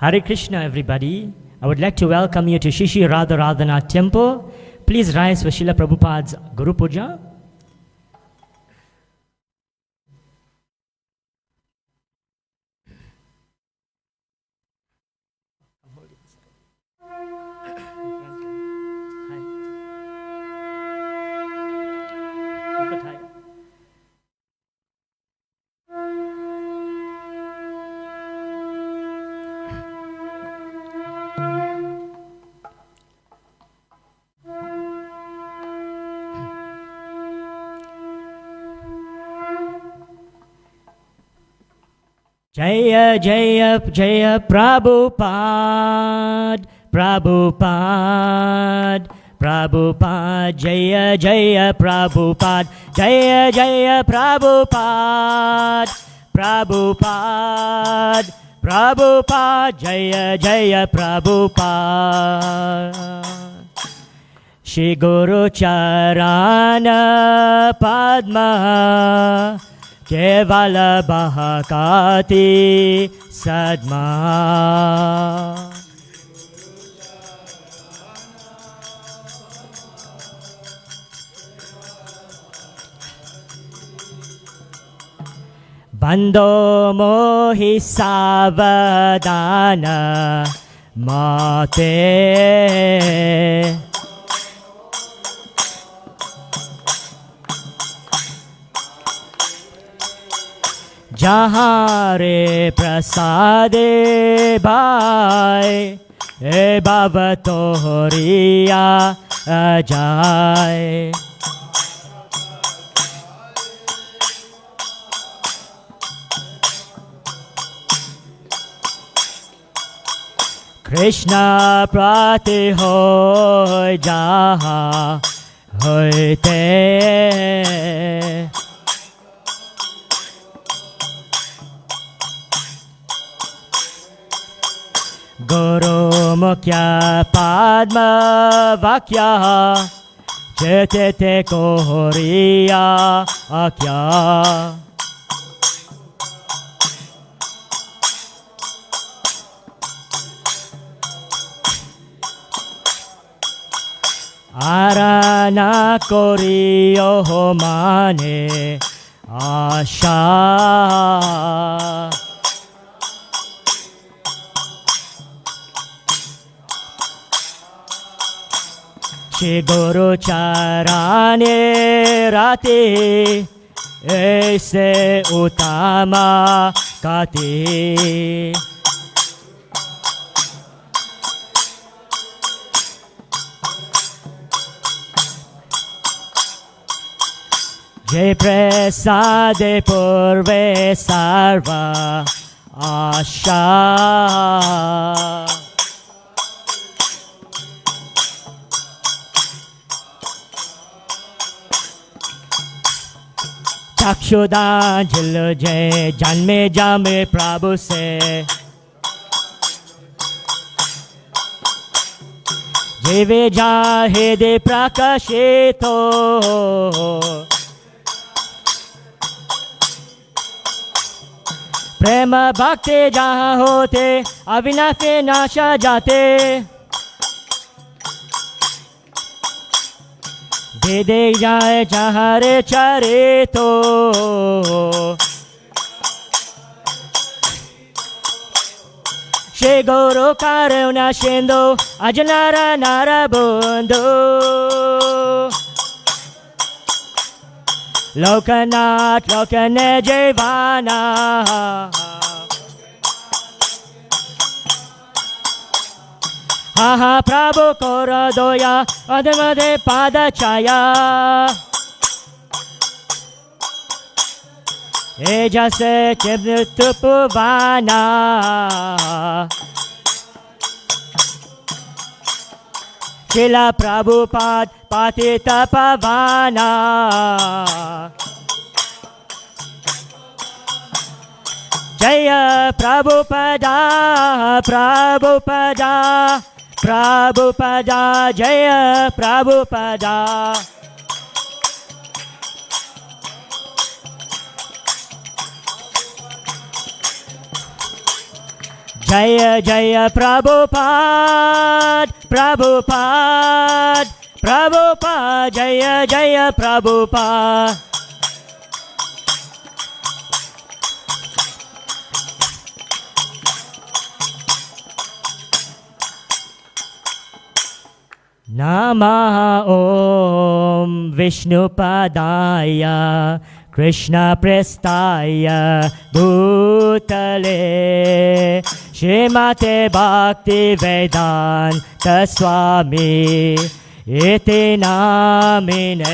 Hare Krishna, everybody. I would like to welcome you to Shishi Radha Radhana Temple. Please rise for Srila Prabhupada's Guru Puja. Jaya Jaya Jaya Prabhupada, Prabhupada, Prabhupada, Jaya Jaya Prabhupada, Jaya Jaya Prabhupada, Prabhupada, Prabhupada, Jaya Jaya Prabhupada. Shri Guru Charana Padma Kevala Bahakati Sadma. Bando mohi savadana mate. Jahan re prasade bhai, e bhava tohriya ajai. Krishna prati hoy jaha hoite. Guru Mukhya Padma Vakya Chetete Kohoriya Akya. Arana Koriyo Mane Asha. Shri Guru Charane Rati Aise Utama Kati. Jai Prasade Purve Sarva Asha. Chakshudan Jil Jai Janme Jame Prabhu Se. Jive Jahede Prakashito. Prema Bhakti Jaha Hote Avinashi Nasha Jate. Vede Jai Jahare Charito. Shri Guru Karuna Shindu Ajanara Narabundu. Lokanath Lokane Jivana. Aha Prabhu Korodoya Adamade Padachaya. Ejase Chibnutupuvana. Srila Prabhupada Patita Pavana. Jaya Prabhupada, Prabhupada, Prabhupada, Jaya Prabhupada. Jaya Jaya Prabhupada, Prabhupada, Prabhupada, Jaya Jaya Prabhupada. Namaha Om Vishnupadaya Krishna Prestaya Bhutale Shrimate Bhakti Vedanta Swami Iti Namine.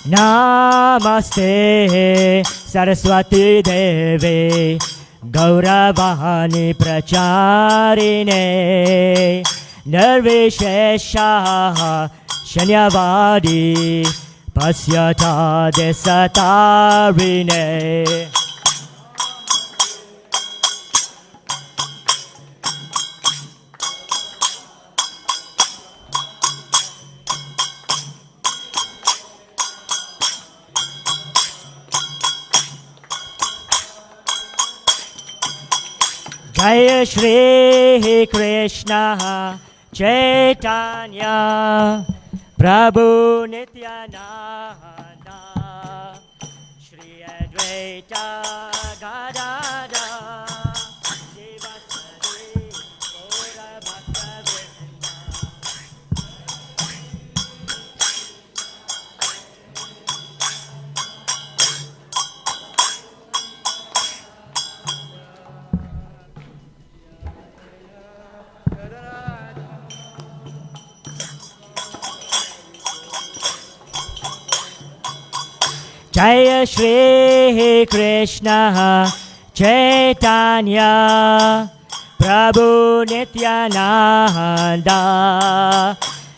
Namaste Saraswati Devi Gauravani Pracharine Nirvishesha Shanyavadi Pasyata Desatarine. Jaya Shri Krishna Chaitanya Prabhu Nityananda Shri Advaita Gadada Shivasari Gaura Bhakta-vrinda. Jaya Shri Krishna Chaitanya Prabhu Nityananda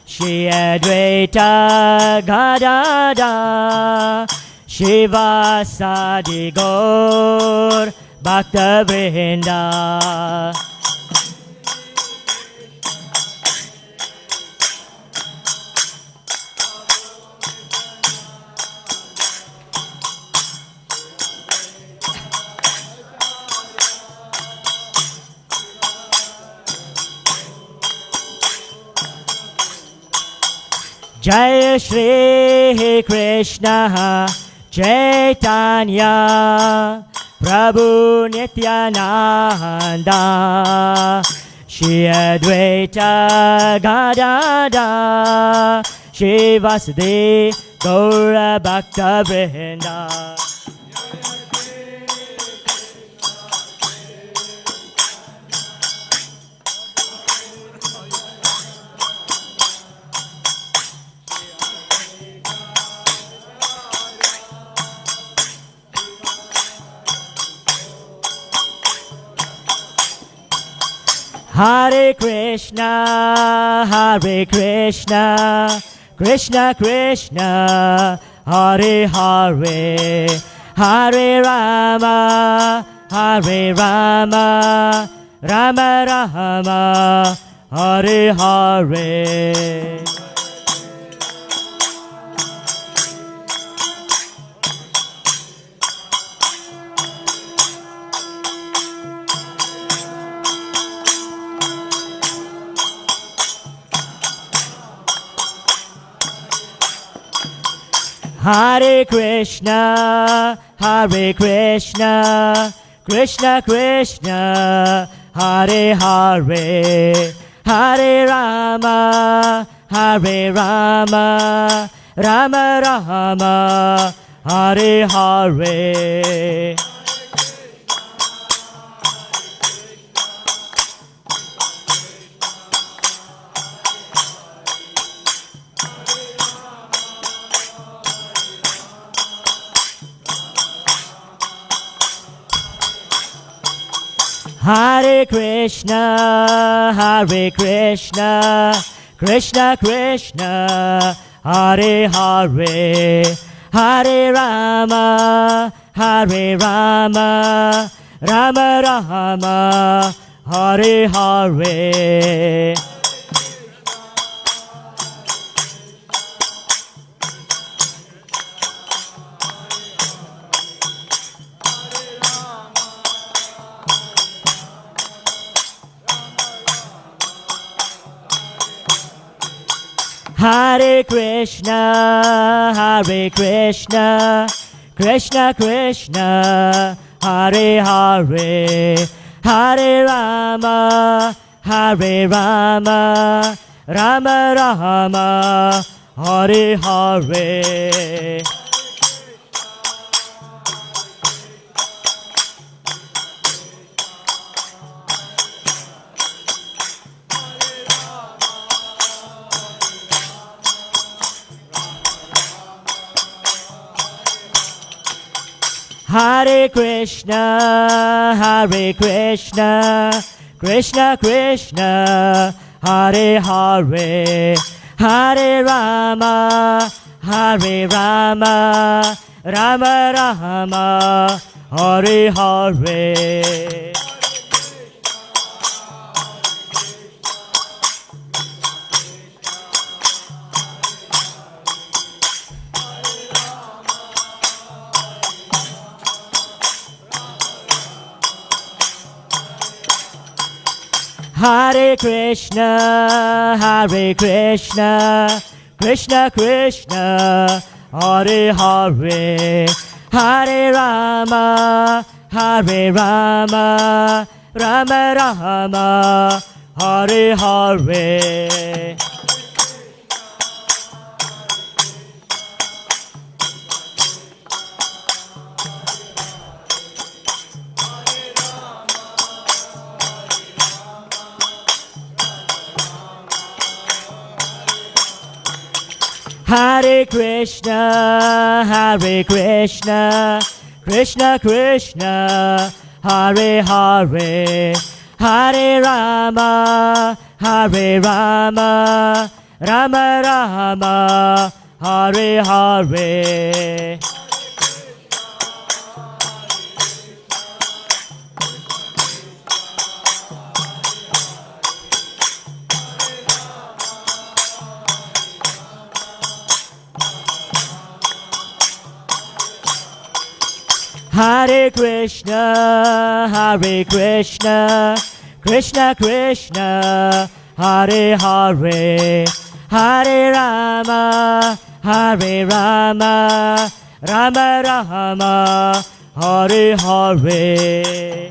Shri Advaita Gadada Shivasadi Gaur Bhakta-vrinda. Jaya Shri Krishna Chaitanya Prabhu Nityananda Shri Advaita Gadada Shivasadi Gaura Bhakta-vrinda. Hare Krishna, Hare Krishna, Krishna Krishna, Hare Hare, Hare Rama, Hare Rama, Rama Rama, Hare Hare. Hare Krishna, Hare Krishna, Krishna Krishna, Hare Hare, Hare Rama, Hare Rama, Rama Rama, Hare Hare. Hare Krishna, Hare Krishna, Krishna Krishna, Hare Hare, Hare Rama, Hare Rama, Rama Rama, Hare Hare. Hare Krishna, Hare Krishna, Krishna Krishna, Hare Hare, Hare Rama, Hare Rama, Rama Rama, Hare Hare. Hare Krishna, Hare Krishna, Krishna Krishna, Hare Hare, Hare Rama, Hare Rama, Rama Rama, Hare Hare. Hare Krishna, Hare Krishna, Krishna Krishna, Hare Hare, Hare Rama, Hare Rama, Rama Rama, Hare Hare. Hare Krishna, Hare Krishna, Krishna Krishna, Hare Hare, Hare Rama, Hare Rama, Rama Rama, Hare Hare. Hare Krishna, Hare Krishna, Krishna Krishna, Hare Hare, Hare Rama, Hare Rama, Rama Rama, Hare Hare.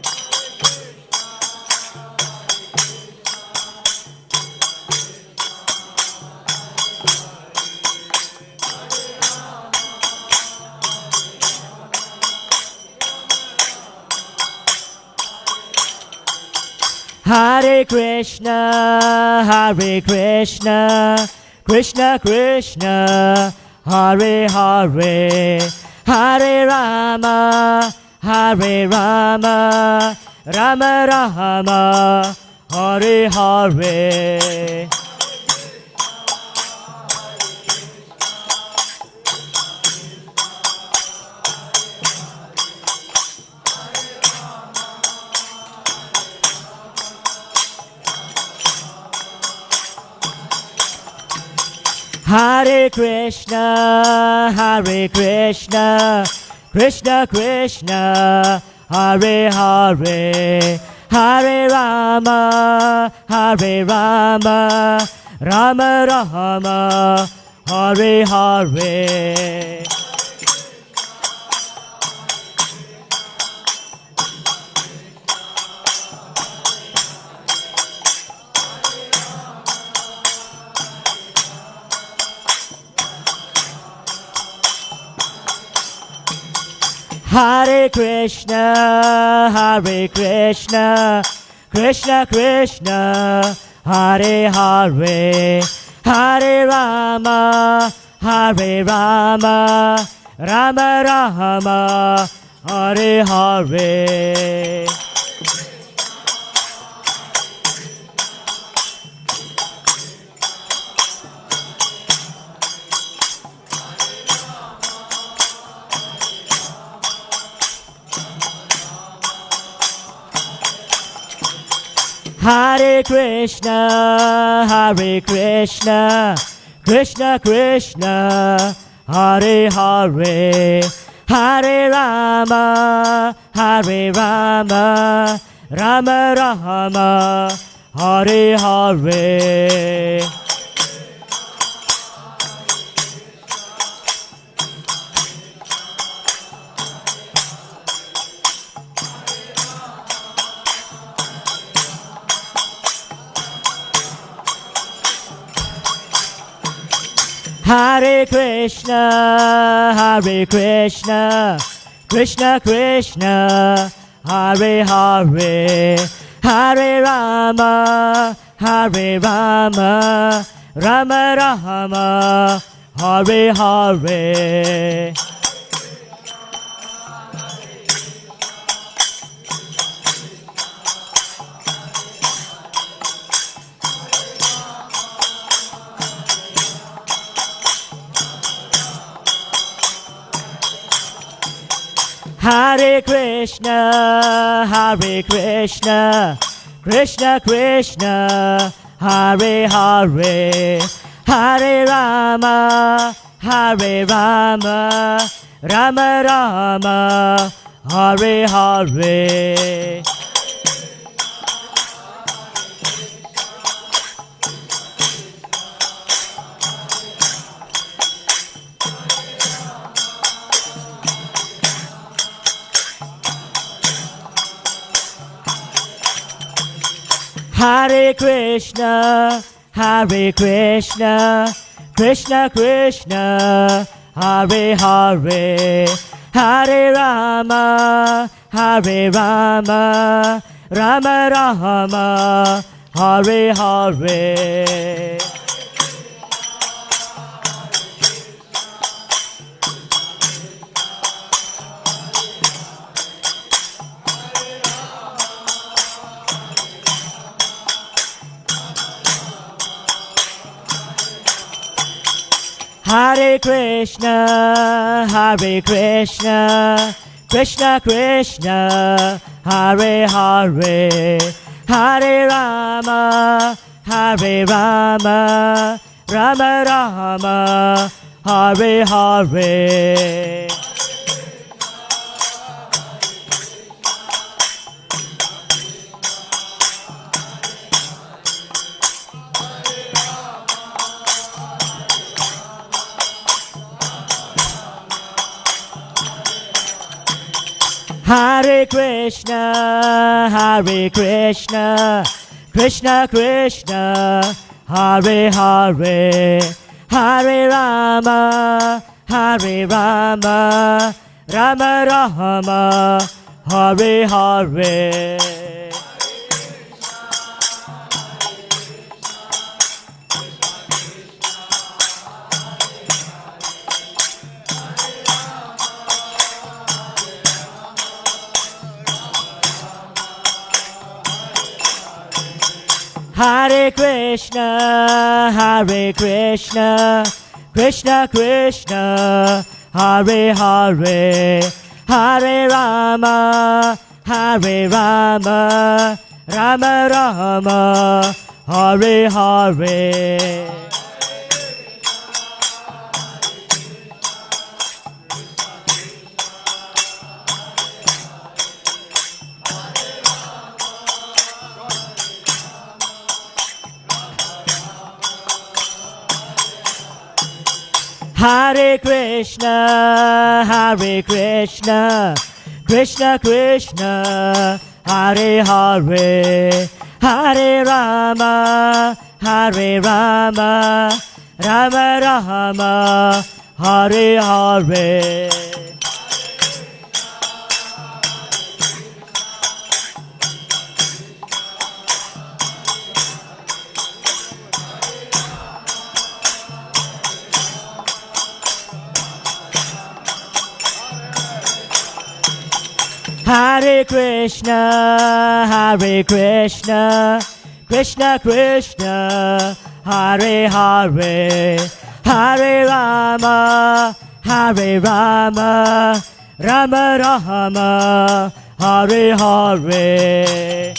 Hare Krishna, Hare Krishna, Krishna Krishna, Hare Hare, Hare Rama, Hare Rama, Rama Rama, Hare Hare. Hare Krishna, Hare Krishna, Krishna Krishna, Hare Hare, Hare Rama, Hare Rama, Rama Rama, Hare Hare. Hare Krishna, Hare Krishna, Krishna Krishna, Hare Hare, Hare Rama, Hare Rama, Rama Rama, Hare Hare. Hare Krishna, Hare Krishna, Krishna Krishna, Hare Hare, Hare Rama, Hare Rama, Rama Rama, Hare Hare. Hare Krishna, Hare Krishna, Krishna Krishna, Hare Hare, Hare Rama, Hare Rama, Rama Rama, Hare Hare. Hare Krishna, Hare Krishna, Krishna Krishna, Hare Hare, Hare Rama, Hare Rama, Rama Rama, Hare Hare. Hare Krishna, Hare Krishna, Krishna Krishna, Hare Hare, Hare Rama, Hare Rama, Rama Rama, Hare Hare. Hare Krishna, Hare Krishna, Krishna Krishna, Hare Hare, Hare Rama, Hare Rama, Rama Rama, Hare Hare. Hare Krishna, Hare Krishna, Krishna Krishna, Hare Hare, Hare Rama, Hare Rama, Rama Rama, Hare Hare. Hare Krishna, Hare Krishna, Krishna Krishna, Hare Hare, Hare Rama, Hare Rama, Rama Rama, Hare Hare. Hare Krishna, Hare Krishna, Krishna Krishna, Hare Hare, Hare Rama, Hare Rama, Rama Rama, Hare Hare. Hare Krishna, Hare Krishna, Krishna Krishna, Hare Hare, Hare Rama, Hare Rama, Rama Rama, Hare Hare.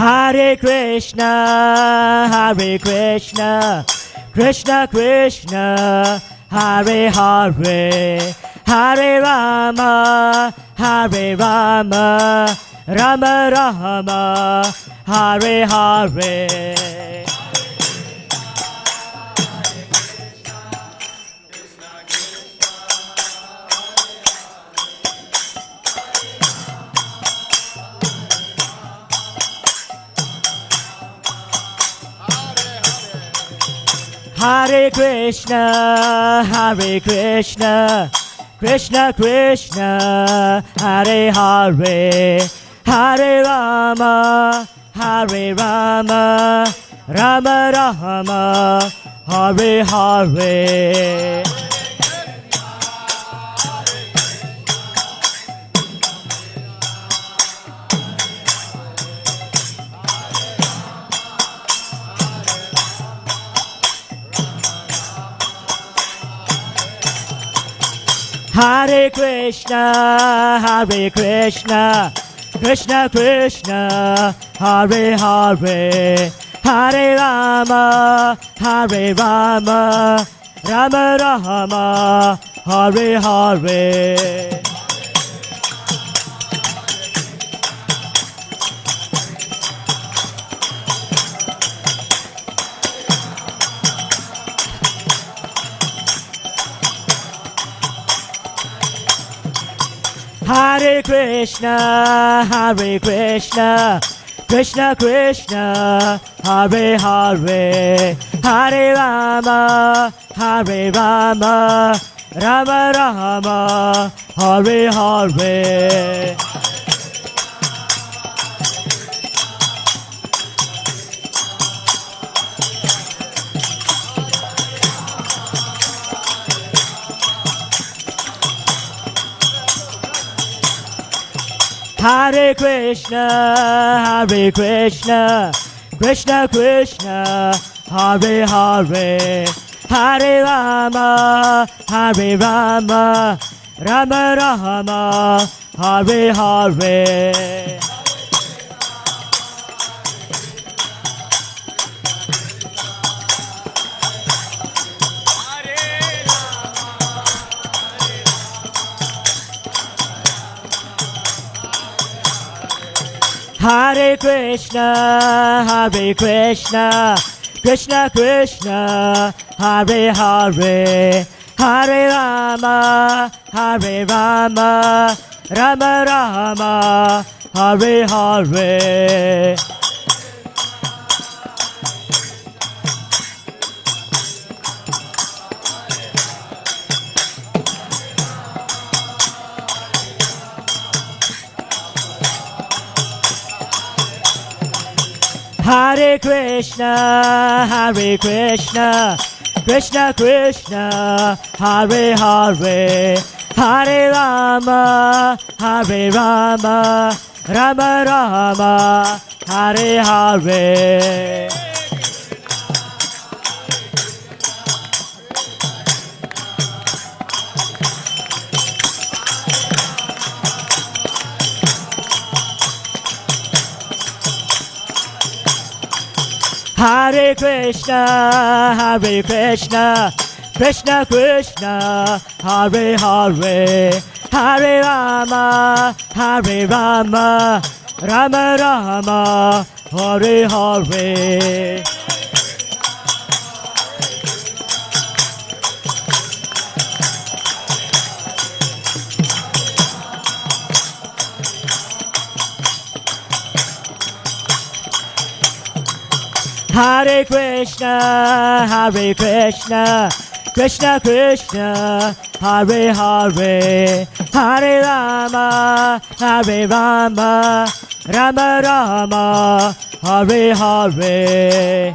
Hare Krishna, Hare Krishna, Krishna Krishna, Hare Hare, Hare Rama, Hare Rama, Rama Rama, Hare Hare. Hare Krishna, Hare Krishna, Krishna Krishna, Hare Hare, Hare Rama, Hare Rama, Rama Rama, Hare Hare. Hare Krishna, Hare Krishna, Krishna Krishna, Hare Hare, Hare Rama, Hare Rama, Rama Rama, Hare Hare. Hare Krishna, Hare Krishna, Krishna Krishna, Hare Hare, Hare Rama, Hare Rama, Rama Rama, Hare Hare. Hare Krishna, Hare Krishna, Krishna Krishna, Hare Hare, Hare Rama, Hare Rama, Rama Rama, Hare Hare. Hare Krishna, Hare Krishna, Krishna Krishna, Hare Hare, Hare Rama, Hare Rama, Rama Rama, Hare Hare. Hare Krishna, Hare Krishna, Krishna Krishna, Hare Hare, Hare Rama, Hare Rama, Rama Rama, Hare Hare. Hare Krishna, Hare Krishna, Krishna Krishna, Hare Hare, Hare Rama, Hare Rama, Rama Rama, Hare Hare. Hare Krishna, Hare Krishna, Krishna Krishna, Hare Hare, Hare Rama, Hare Rama, Rama Rama, Hare Hare.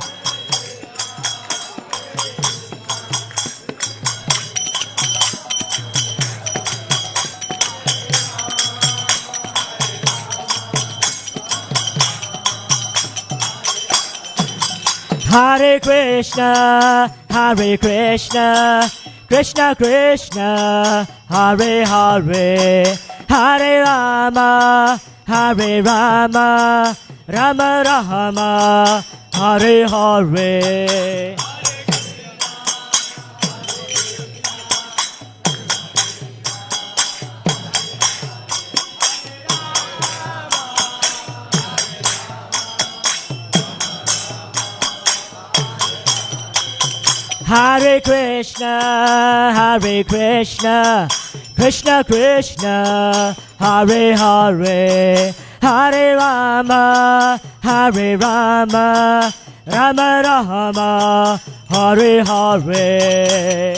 Hare Krishna, Hare Krishna, Krishna Krishna, Hare Hare, Hare Rama, Hare Rama, Rama Rama, Hare Hare. Hare Krishna, Hare Krishna, Krishna Krishna, Hare Hare, Hare Rama, Hare Rama, Rama Rama, Hare Hare.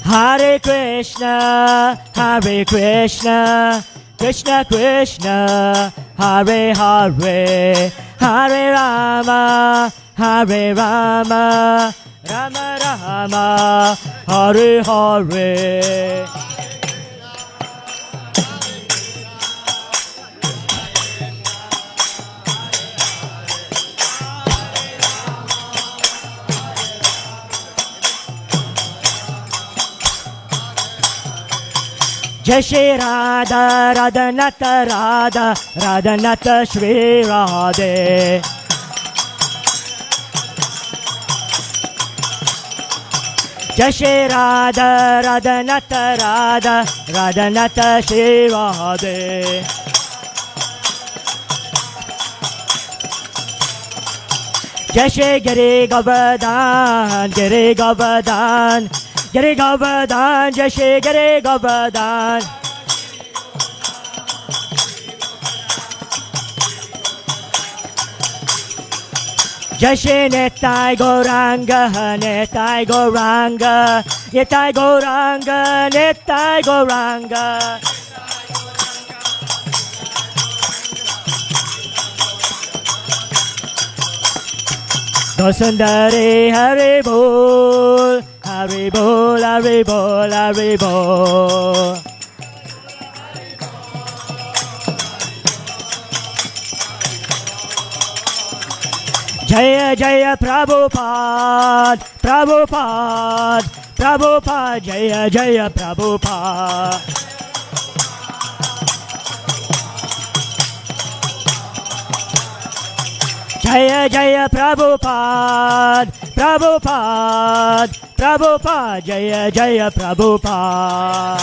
Hare Krishna, Hare Krishna, Krishna Krishna, Hare Hare, Hare Rama, Hare Rama, Rama Rama, Hare Hare. Jai Shri Radha, Radhanata Radha, Radhanata Shri Radhe. Jai Shri Radha, Radhanata Radha, Radhanata Shri Radhe. Jai Shri Giri Govardhan, Giri Govardhan, Giri Govardhan, Jai Shri Giri Govardhan. Jai Shri Nitai Gauranga, Nitai Gauranga, Nitai Gauranga, Nitai Gauranga. Dosundari Hari Bol, Hari Bol, Hari Bol, Hari Bol. Jaya Jaya Prabhupada, Prabhupada, Prabhupada, Jaya Jaya Prabhupada. Jaya Jaya Prabhupada, Prabhupada, Prabhupada, Jaya Jaya Prabhupada.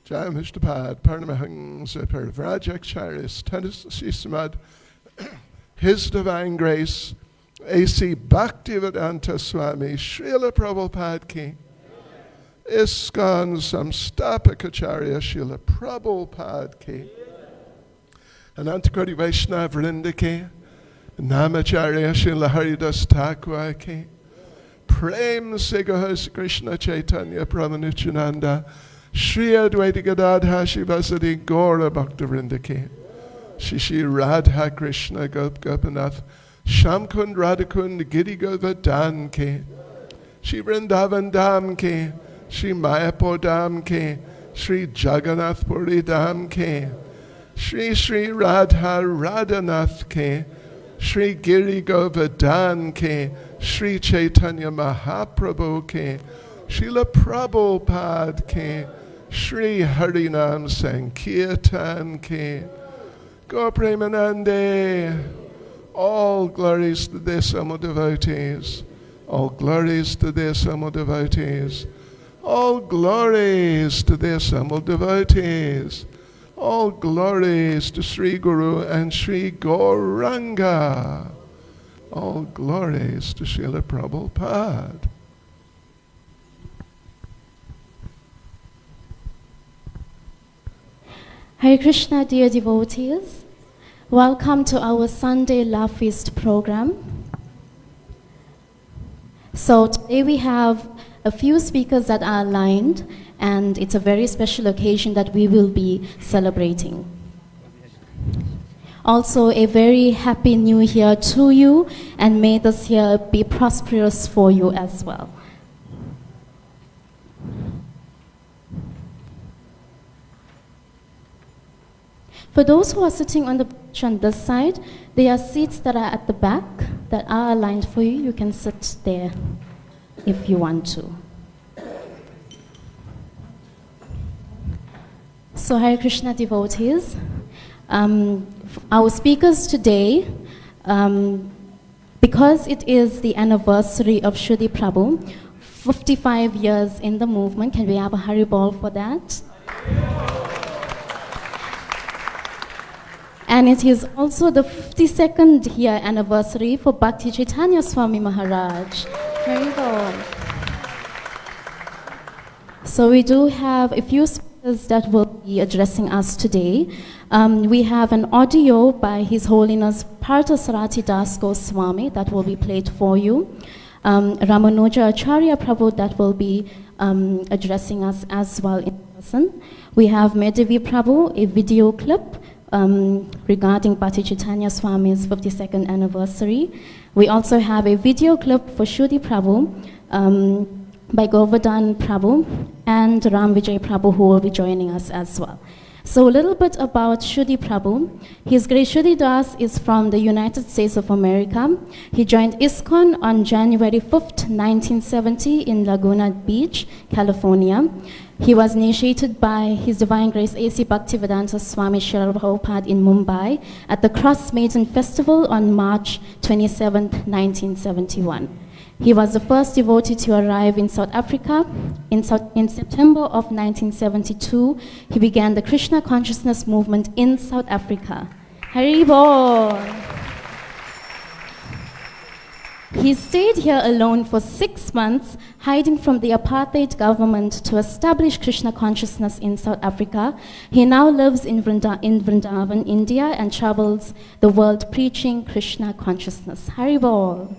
Jai Mishtapad, Parnamahans, Parvrajak Charis, Tennis Sisamad, His Divine Grace, A.C. Bhaktivedanta Swami, Srila Prabhupada Ki, ISKCON Samstapakacharya, Srila Prabhupada Ki, Anantakoti Vaishnava Vrinda Ki, Namacharya Srila Haridas Thakur Ki, Prem Sigahas Krishna Chaitanya Prabhu Shri Advaita Gadadha Shivasadi Gaura Bhakta Vrinda Ki, Shishi Radha Krishna Gop Gopinath, Shamkund Radhakund Giri Govardhan Ki, Shri Vrindavan Dham Ki, Shri Mayapur Dham Ki, Shri Jagannath Puri Dham Ki, Shri Shri Radha Radhanath Ki, Shri Giri Govardhan Ki, Shri Chaitanya Mahaprabhu Ki, Srila Prabhupada Ki, Shri Harinam Sankirtan Ki, Gaur Premanande. All glories to the Samo devotees. All glories to the Samo devotees. All glories to the Samo devotees. All glories to Sri Guru and Sri Gauranga. All glories to Srila Prabhupada. Hare Krishna, dear devotees. Welcome to our Sunday Love Feast program. So today we have a few speakers that are aligned, and it's a very special occasion that we will be celebrating. Also, a very happy new year to you, and may this year be prosperous for you as well. For those who are sitting on the bench on this side, there are seats that are at the back that are aligned for you. You can sit there if you want to. So, Hare Krishna devotees, our speakers today, because it is the anniversary of Kshudi Prabhu, 55 years in the movement. Can we have a Hari Bol for that? And it is also the 52nd year anniversary for Bhakti Chaitanya Swami Maharaj. Hari Bol. So we do have a few speakers that will be addressing us today. We have an audio by His Holiness Parthasarati Das Goswami that will be played for you. Ramanuja Acharya Prabhu that will be addressing us as well in person. We have Medevi Prabhu, a video clip regarding Bhakti Chaitanya Swami's 52nd anniversary. We also have a video clip for Kshudi Prabhu by Govardhan Prabhu and Ram Vijay Prabhu, who will be joining us as well. So a little bit about Kshudi Prabhu. His Grace Kshudi Das is from the United States of America. He joined ISKCON on January 5th, 1970 in Laguna Beach, California. He was initiated by His Divine Grace A.C. Bhaktivedanta Swami Srila Prabhupada in Mumbai at the Cross Maiden Festival on March 27, 1971. He was the first devotee to arrive in South Africa. In September of 1972, he began the Krishna consciousness movement in South Africa. Hari Bol! He stayed here alone for 6 months, hiding from the apartheid government to establish Krishna consciousness in South Africa. He now lives in Vrindavan, India, and travels the world preaching Krishna consciousness. Hari Bol!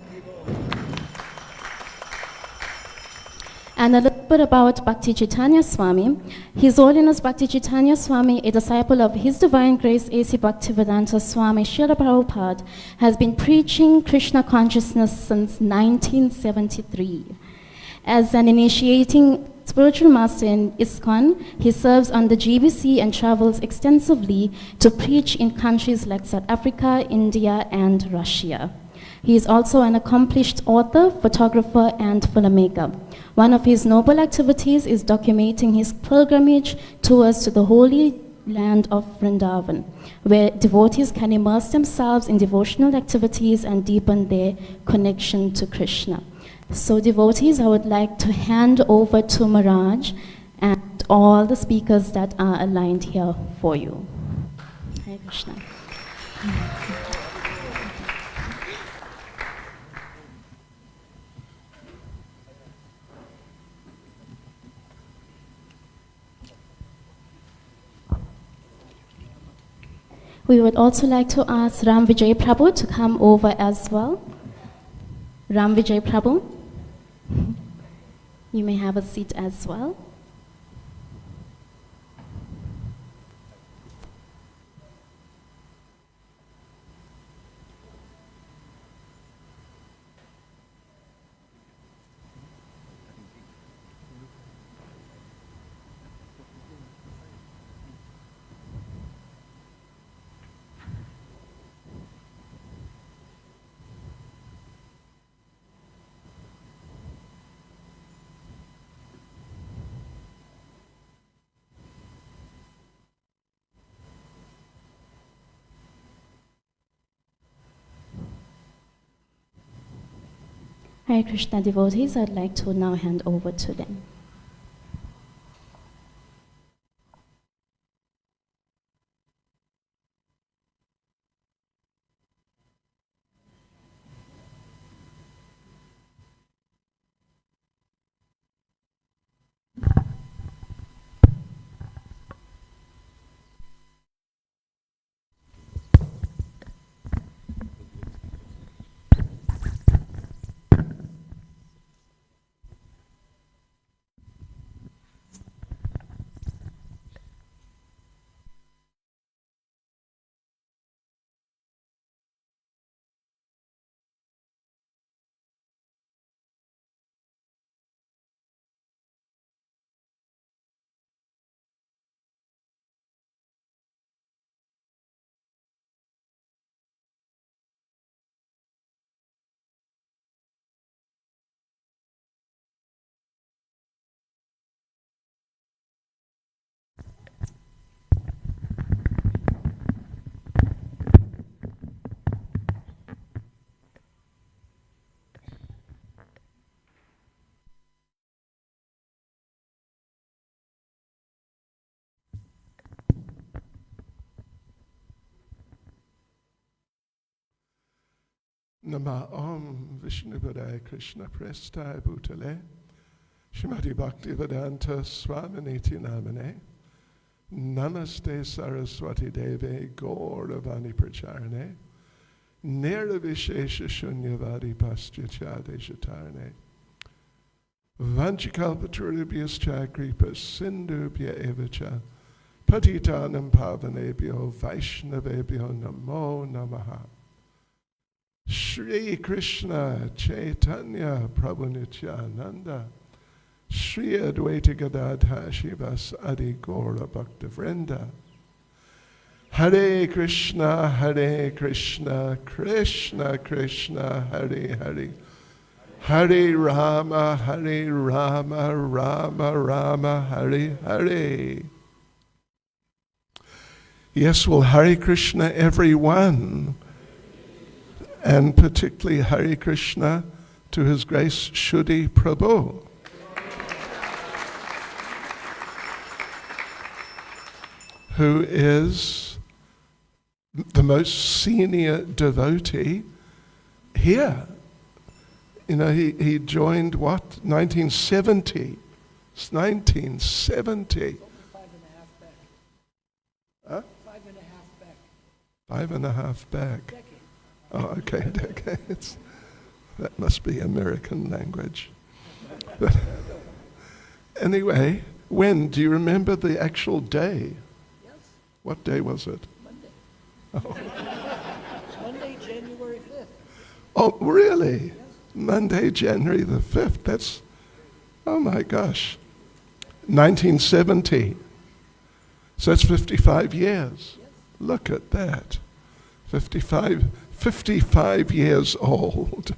And a little bit about Bhakti Chaitanya Swami. His Holiness Bhakti Chaitanya Swami, a disciple of His Divine Grace A.C. Bhaktivedanta Swami Srila Prabhupada, has been preaching Krishna consciousness since 1973. As an initiating spiritual master in ISKCON, he serves on the GBC and travels extensively to preach in countries like South Africa, India, and Russia. He is also an accomplished author, photographer, and filmmaker. One of his noble activities is documenting his pilgrimage tours to the holy land of Vrindavan, where devotees can immerse themselves in devotional activities and deepen their connection to Krishna. So devotees, I would like to hand over to Maharaj and all the speakers that are aligned here for you. Hare Krishna. We would also like to ask Ram Vijay Prabhu to come over as well. Ram Vijay Prabhu, you may have a seat as well. Hare Krishna devotees, I'd like to now hand over to them. Nama Om Vishnupadaya Krishna Prestaya Bhutale Shrimati Bhaktivedanta Swaminiti Namane Namaste Saraswati Deve Gauravani Pracharane Nirvishesha Shunyavadi Paschachade Shatarane Vanchikalpaturibhyascha Kripa Sindhubhya Evacha Patitanam Pavanebhyo Vaishnavebhyo Namo Namaha Shri Krishna Chaitanya Prabhu Nityananda Shri Advaita Gadadha Shivas Adi Gaura Bhakta Vrinda Hare Krishna Krishna Krishna Hare Hare Hare Rama Rama Rama Hare Hare. Yes, well, Hare Krishna everyone, and particularly Hare Krishna to His Grace Kshudi Prabhu. Who is the most senior devotee here. You know, he joined what? 1970. It's 1970. 5.5 back. Huh? 5.5 back. 5.5 back. Decade. Oh, okay, decades. That must be American language. But anyway, when? Do you remember the actual day? Yes. What day was it? Monday. Oh, Monday, January 5th. oh really? Yes. Monday, January the 5th. That's, oh my gosh. 1970. So that's 55 years. Yes. Look at that. 55 years old.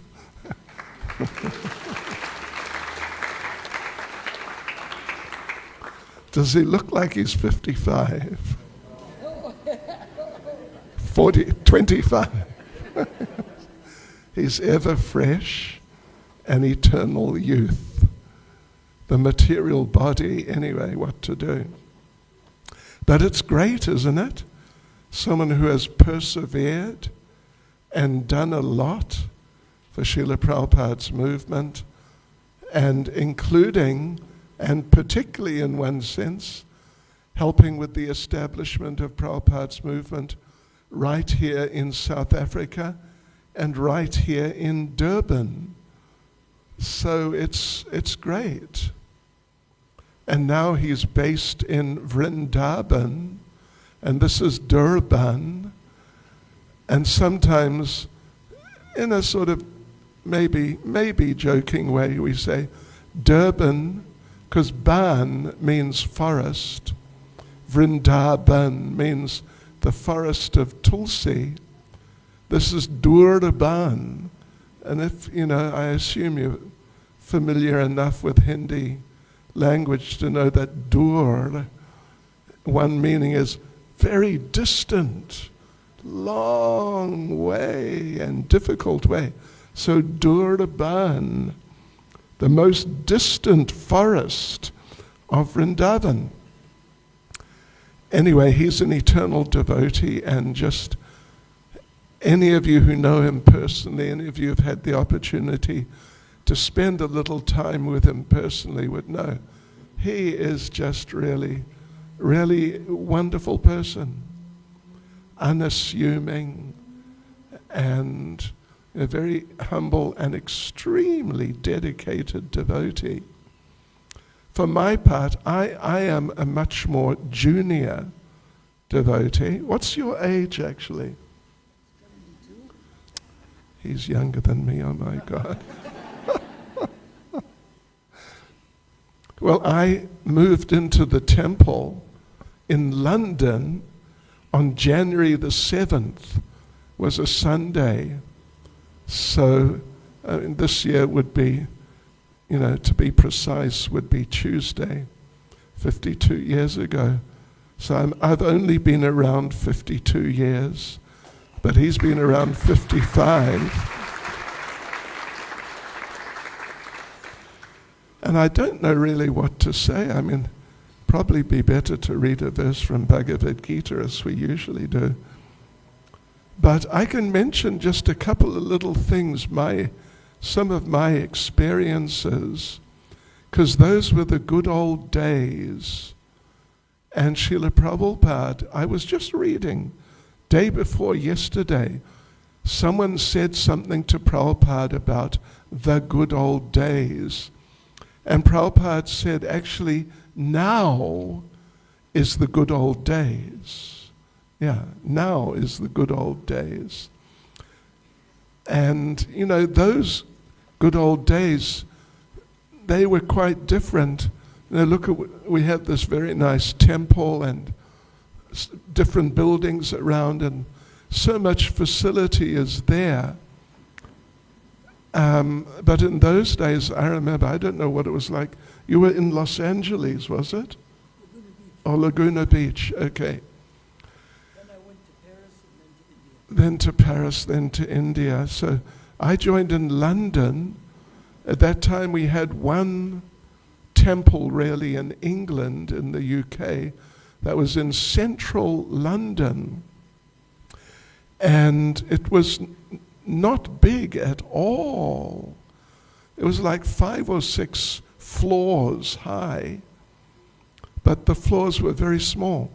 Does he look like he's 55? 25. He's ever fresh and eternal youth. The material body, anyway, what to do? But it's great, isn't it? Someone who has persevered and done a lot for Srila Prabhupada's movement, and including, and particularly in one sense, helping with the establishment of Prabhupada's movement right here in South Africa and right here in Durban. So it's great. And now he's based in Vrindavan, and this is Durban, and sometimes in a sort of maybe joking way we say Durban, because Ban means forest, Vrindavan means the forest of Tulsi. This is Durban, and if, you know, I assume you're familiar enough with Hindi language to know that Dur, one meaning is very distant, long way and difficult way. So Durban, the most distant forest of Vrindavan. Anyway, he's an eternal devotee, and just any of you who know him personally, any of you who have had the opportunity to spend a little time with him personally would know he is just really wonderful person, unassuming, and a very humble and extremely dedicated devotee. For my part, I am a much more junior devotee. What's your age, actually? 72. He's younger than me, oh my God. Well, I moved into the temple in London on January the 7th, was a Sunday. So this year would be, you know, to be precise, would be Tuesday, 52 years ago. So I've only been around 52 years, but he's been around 55. And I don't know really what to say. I mean, probably be better to read a verse from Bhagavad Gita as we usually do. But I can mention just a couple of little things, some of my experiences, because those were the good old days. And Srila Prabhupada, I was just reading, day before yesterday, someone said something to Prabhupada about the good old days. And Prabhupada said, actually, now is the good old days. Yeah, now is the good old days. And, those good old days, they were quite different. Look, we have this very nice temple and different buildings around, and so much facility is there. But in those days, I remember, I don't know what it was like. You were in Los Angeles, was it? Laguna Beach. Oh, Laguna Beach, okay. Then I went to Paris and then to India. Then to Paris, then to India. So I joined in London. At that time we had one temple really in England, in the UK, that was in central London. And it was not big at all. It was like 5 or 6 floors high, but the floors were very small.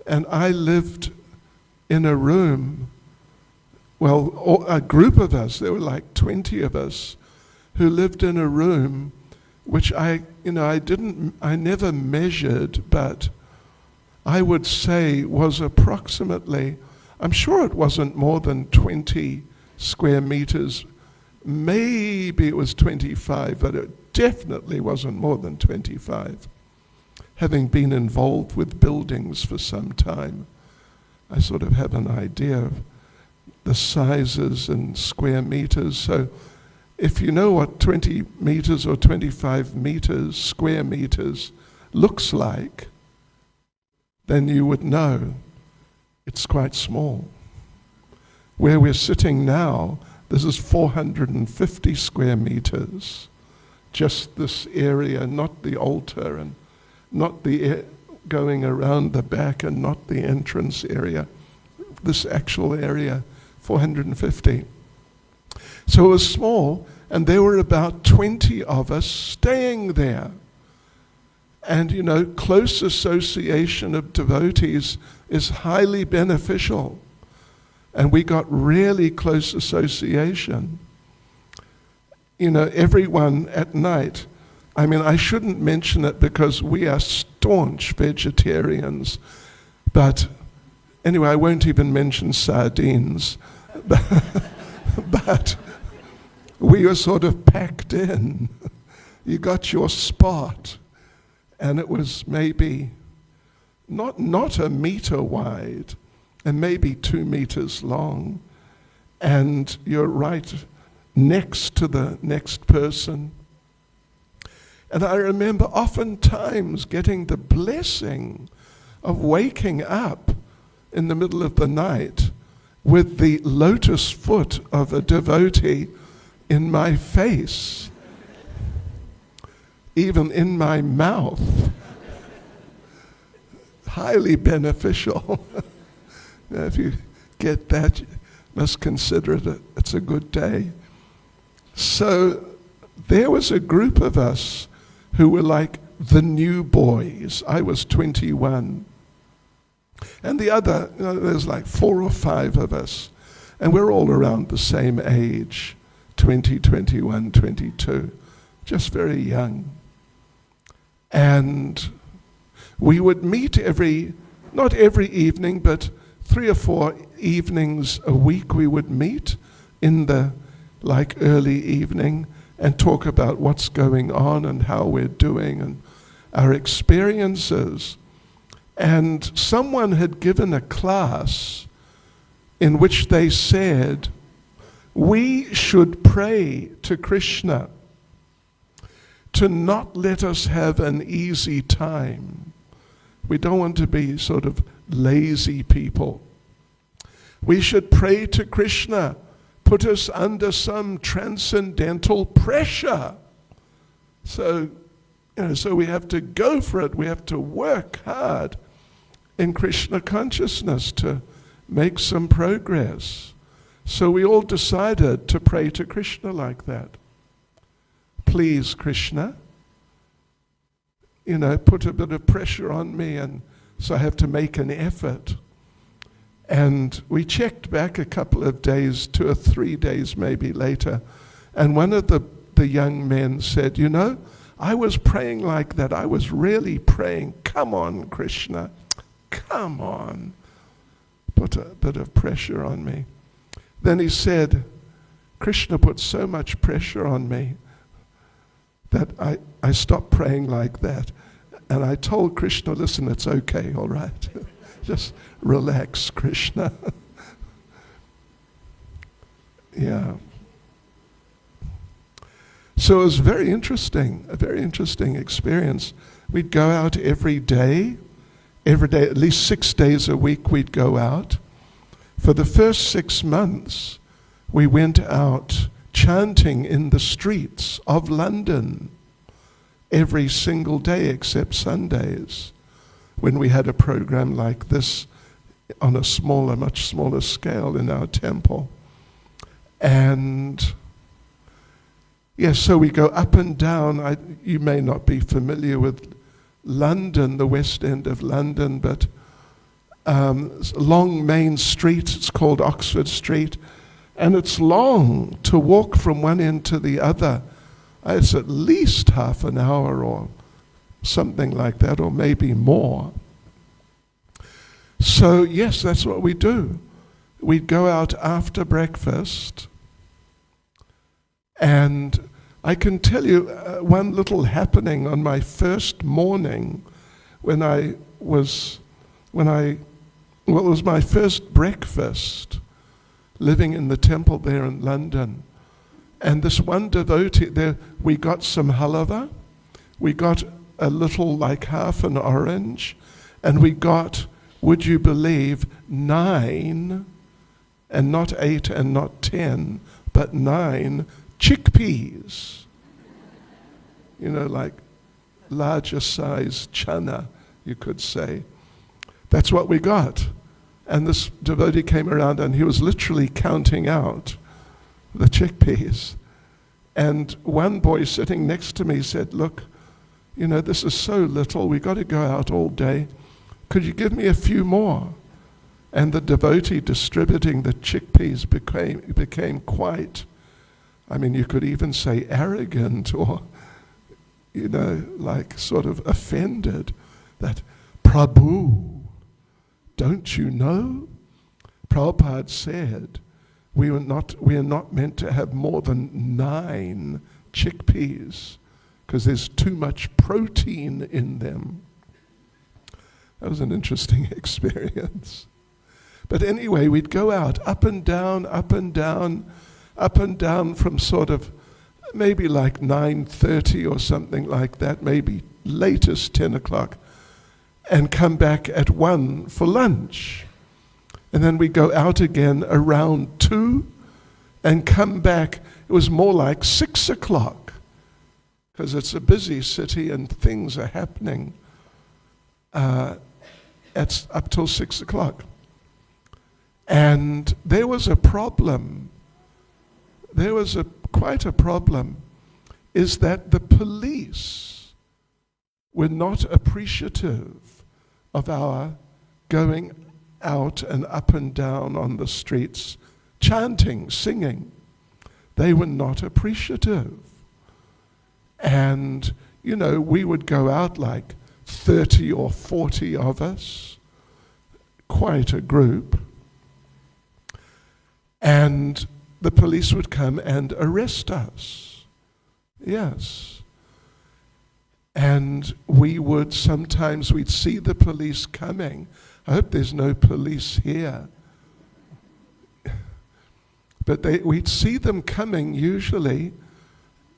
And I lived in a room, a group of us, there were like 20 of us, who lived in a room which I never measured, but I would say was approximately, I'm sure it wasn't more than 20 square meters. Maybe it was 25, but it definitely wasn't more than 25. Having been involved with buildings for some time, I sort of have an idea of the sizes in square meters. So if you know what 20 meters or 25 meters, square meters, looks like, then you would know it's quite small. Where we're sitting now, this is 450 square meters. Just this area, not the altar and not the going around the back and not the entrance area. This actual area, 450. So it was small, and there were about 20 of us staying there. And close association of devotees is highly beneficial. And we got really close association. Everyone at night, I shouldn't mention it because we are staunch vegetarians, but anyway, I won't even mention sardines. But we were sort of packed in. You got your spot, and it was maybe not a meter wide, and maybe 2 meters long, and you're right next to the next person. And I remember oftentimes getting the blessing of waking up in the middle of the night with the lotus foot of a devotee in my face, even in my mouth. Highly beneficial. If you get that, you must consider it's a good day. So there was a group of us who were like the new boys. I was 21. And the other, there's like 4 or 5 of us. And we're all around the same age, 20, 21, 22. Just very young. And we would meet not every evening, but 3 or 4 evenings a week we would meet in the early evening and talk about what's going on and how we're doing and our experiences. And someone had given a class in which they said, we should pray to Krishna to not let us have an easy time. We don't want to be sort of lazy people. We should pray to Krishna, put us under some transcendental pressure. So we have to go for it. We have to work hard in Krishna consciousness to make some progress. So we all decided to pray to Krishna like that. Please, Krishna, put a bit of pressure on me, and so I have to make an effort. And we checked back a couple of days, 2 or 3 days maybe later, and one of the young men said, I was praying like that. I was really praying. Come on, Krishna. Come on. Put a bit of pressure on me. Then he said, Krishna put so much pressure on me that I stopped praying like that. And I told Krishna, listen, it's okay, all right. Just relax, Krishna. Yeah. So it was a very interesting experience. We'd go out every day, at least 6 days a week we'd go out. For the first 6 months, we went out chanting in the streets of London every single day except Sundays, when we had a program like this on a much smaller scale in our temple. And yes, so we go up and down. You may not be familiar with London, the West End of London, but long main street, it's called Oxford Street, and it's long to walk from one end to the other. It's at least half an hour or something like that, or maybe more. So yes, that's what we do. We'd go out after breakfast, and I can tell you one little happening on my first morning it was my first breakfast living in the temple there in London. And this one devotee there, we got some halava, we got a little, like half an orange, and we got, would you believe, 9, and not 8 and not 10, but 9 chickpeas. Like larger size chana, you could say. That's what we got. And this devotee came around and he was literally counting out the chickpeas. And one boy sitting next to me said, look, this is so little, we got to go out all day. Could you give me a few more? And the devotee distributing the chickpeas became quite, you could even say arrogant, or, like sort of offended that, Prabhu, don't you know? Prabhupada said, we are not meant to have more than 9 chickpeas because there's too much protein in them. That was an interesting experience. But anyway, we'd go out up and down, up and down, up and down from sort of maybe like 9:30 or something like that, maybe latest 10 o'clock, and come back at 1 for lunch. And then we go out again around 2 and come back. It was more like 6 o'clock because it's a busy city and things are happening up till 6 o'clock. And there was a problem. There was quite a problem, is that the police were not appreciative of our going out and up and down on the streets, chanting, singing. They were not appreciative. And, we would go out like 30 or 40 of us, quite a group, and the police would come and arrest us. Yes. And we'd see the police coming. I hope there's no police here. But we'd see them coming usually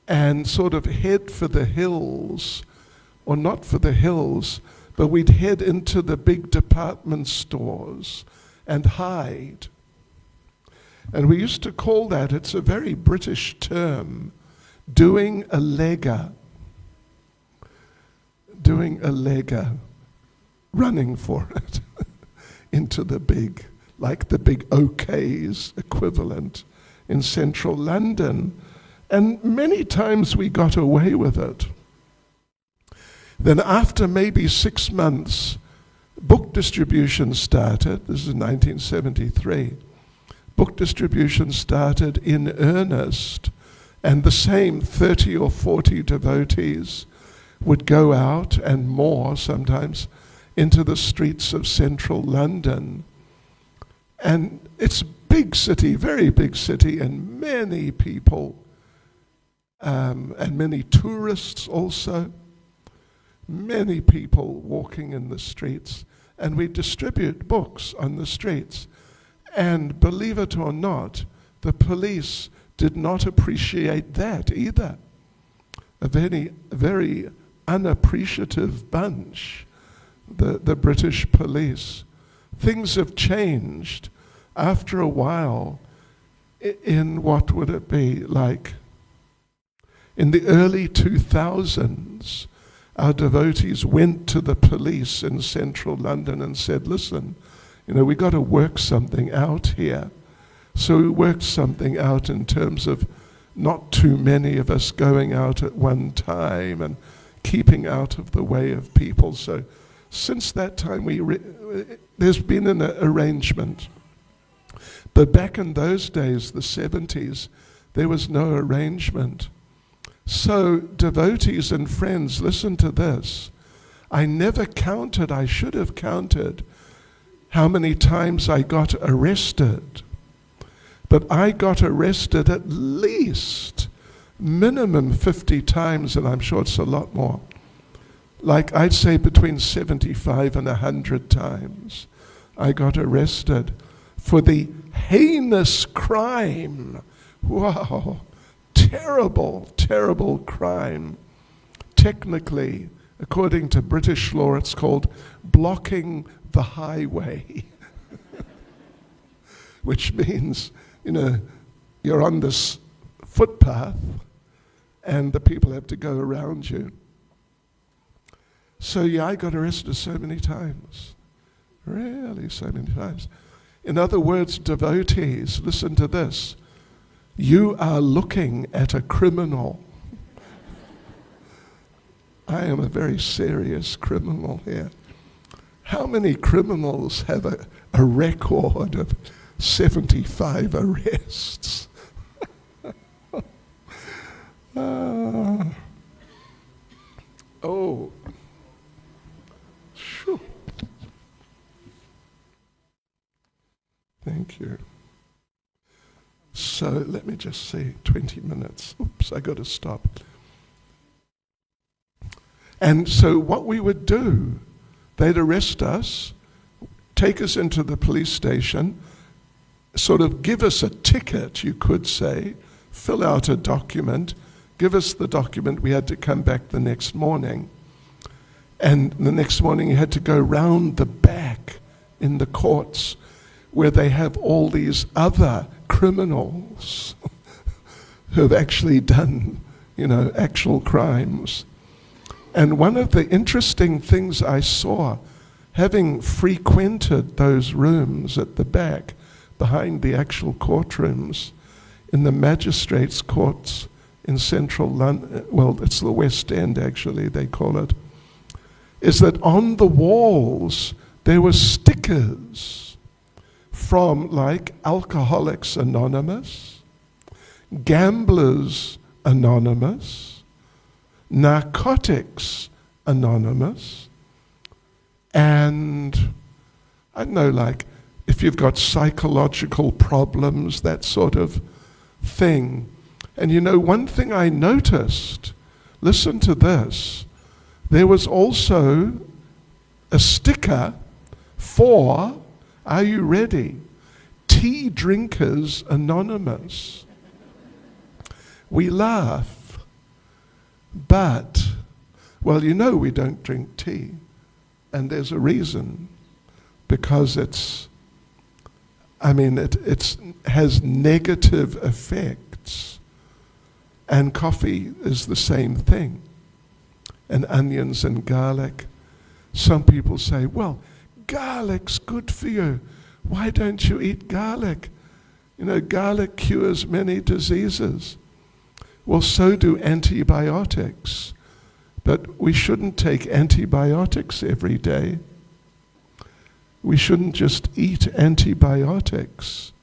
and sort of head for the hills, or not for the hills, but we'd head into the big department stores and hide. And we used to call that, it's a very British term, doing a legger. Doing a legger, running for it into the big like the big OK's equivalent in central London. And many times we got away with it. Then after maybe 6 months, book distribution started. This is 1973. Book distribution started in earnest, and the same 30 or 40 devotees would go out, and more sometimes, into the streets of central London. And it's a big city, very big city, and many people, and many tourists also, many people walking in the streets. And we distribute books on the streets. And believe it or not, the police did not appreciate that either. A very, very unappreciative bunch, the British police. Things have changed after a while in what would it be like? In the early 2000s, our devotees went to the police in central London and said, listen, we got to work something out here. So we worked something out in terms of not too many of us going out at one time and keeping out of the way of people. So since that time, there's been an arrangement. But back in those days, the 70s, there was no arrangement. So devotees and friends, listen to this. I never counted, I should have counted, how many times I got arrested. But I got arrested at least minimum 50 times, and I'm sure it's a lot more. Like I'd say between 75 and 100 times I got arrested for the heinous crime. Wow, terrible, terrible crime. Technically, according to British law, it's called blocking the highway, which means, you're on this footpath and the people have to go around you. So I got arrested so many times. Really, so many times. In other words, devotees, listen to this. You are looking at a criminal. I am a very serious criminal here. How many criminals have a record of 75 arrests? Oh. Shoo. Thank you. So let me just say 20 minutes. Oops, I got to stop. And so what we would do, they'd arrest us, take us into the police station, sort of give us a ticket, you could say, fill out a document, give us the document. We had to come back the next morning. And the next morning you had to go round the back in the courts where they have all these other criminals who have actually done, actual crimes. And one of the interesting things I saw, having frequented those rooms at the back, behind the actual courtrooms, in the magistrates' courts in central London, well, it's the West End actually, they call it, is that on the walls there were stickers from like Alcoholics Anonymous, Gamblers Anonymous, Narcotics Anonymous, and I don't know, like if you've got psychological problems, that sort of thing. And one thing I noticed, listen to this, there was also a sticker for, are you ready? Tea Drinkers Anonymous. We laugh, but, well, we don't drink tea, and there's a reason, because it has negative effects, and coffee is the same thing, and onions and garlic. Some people say, well, garlic's good for you. Why don't you eat garlic? You know, garlic cures many diseases. Well, so do antibiotics. But we shouldn't take antibiotics every day. We shouldn't just eat antibiotics.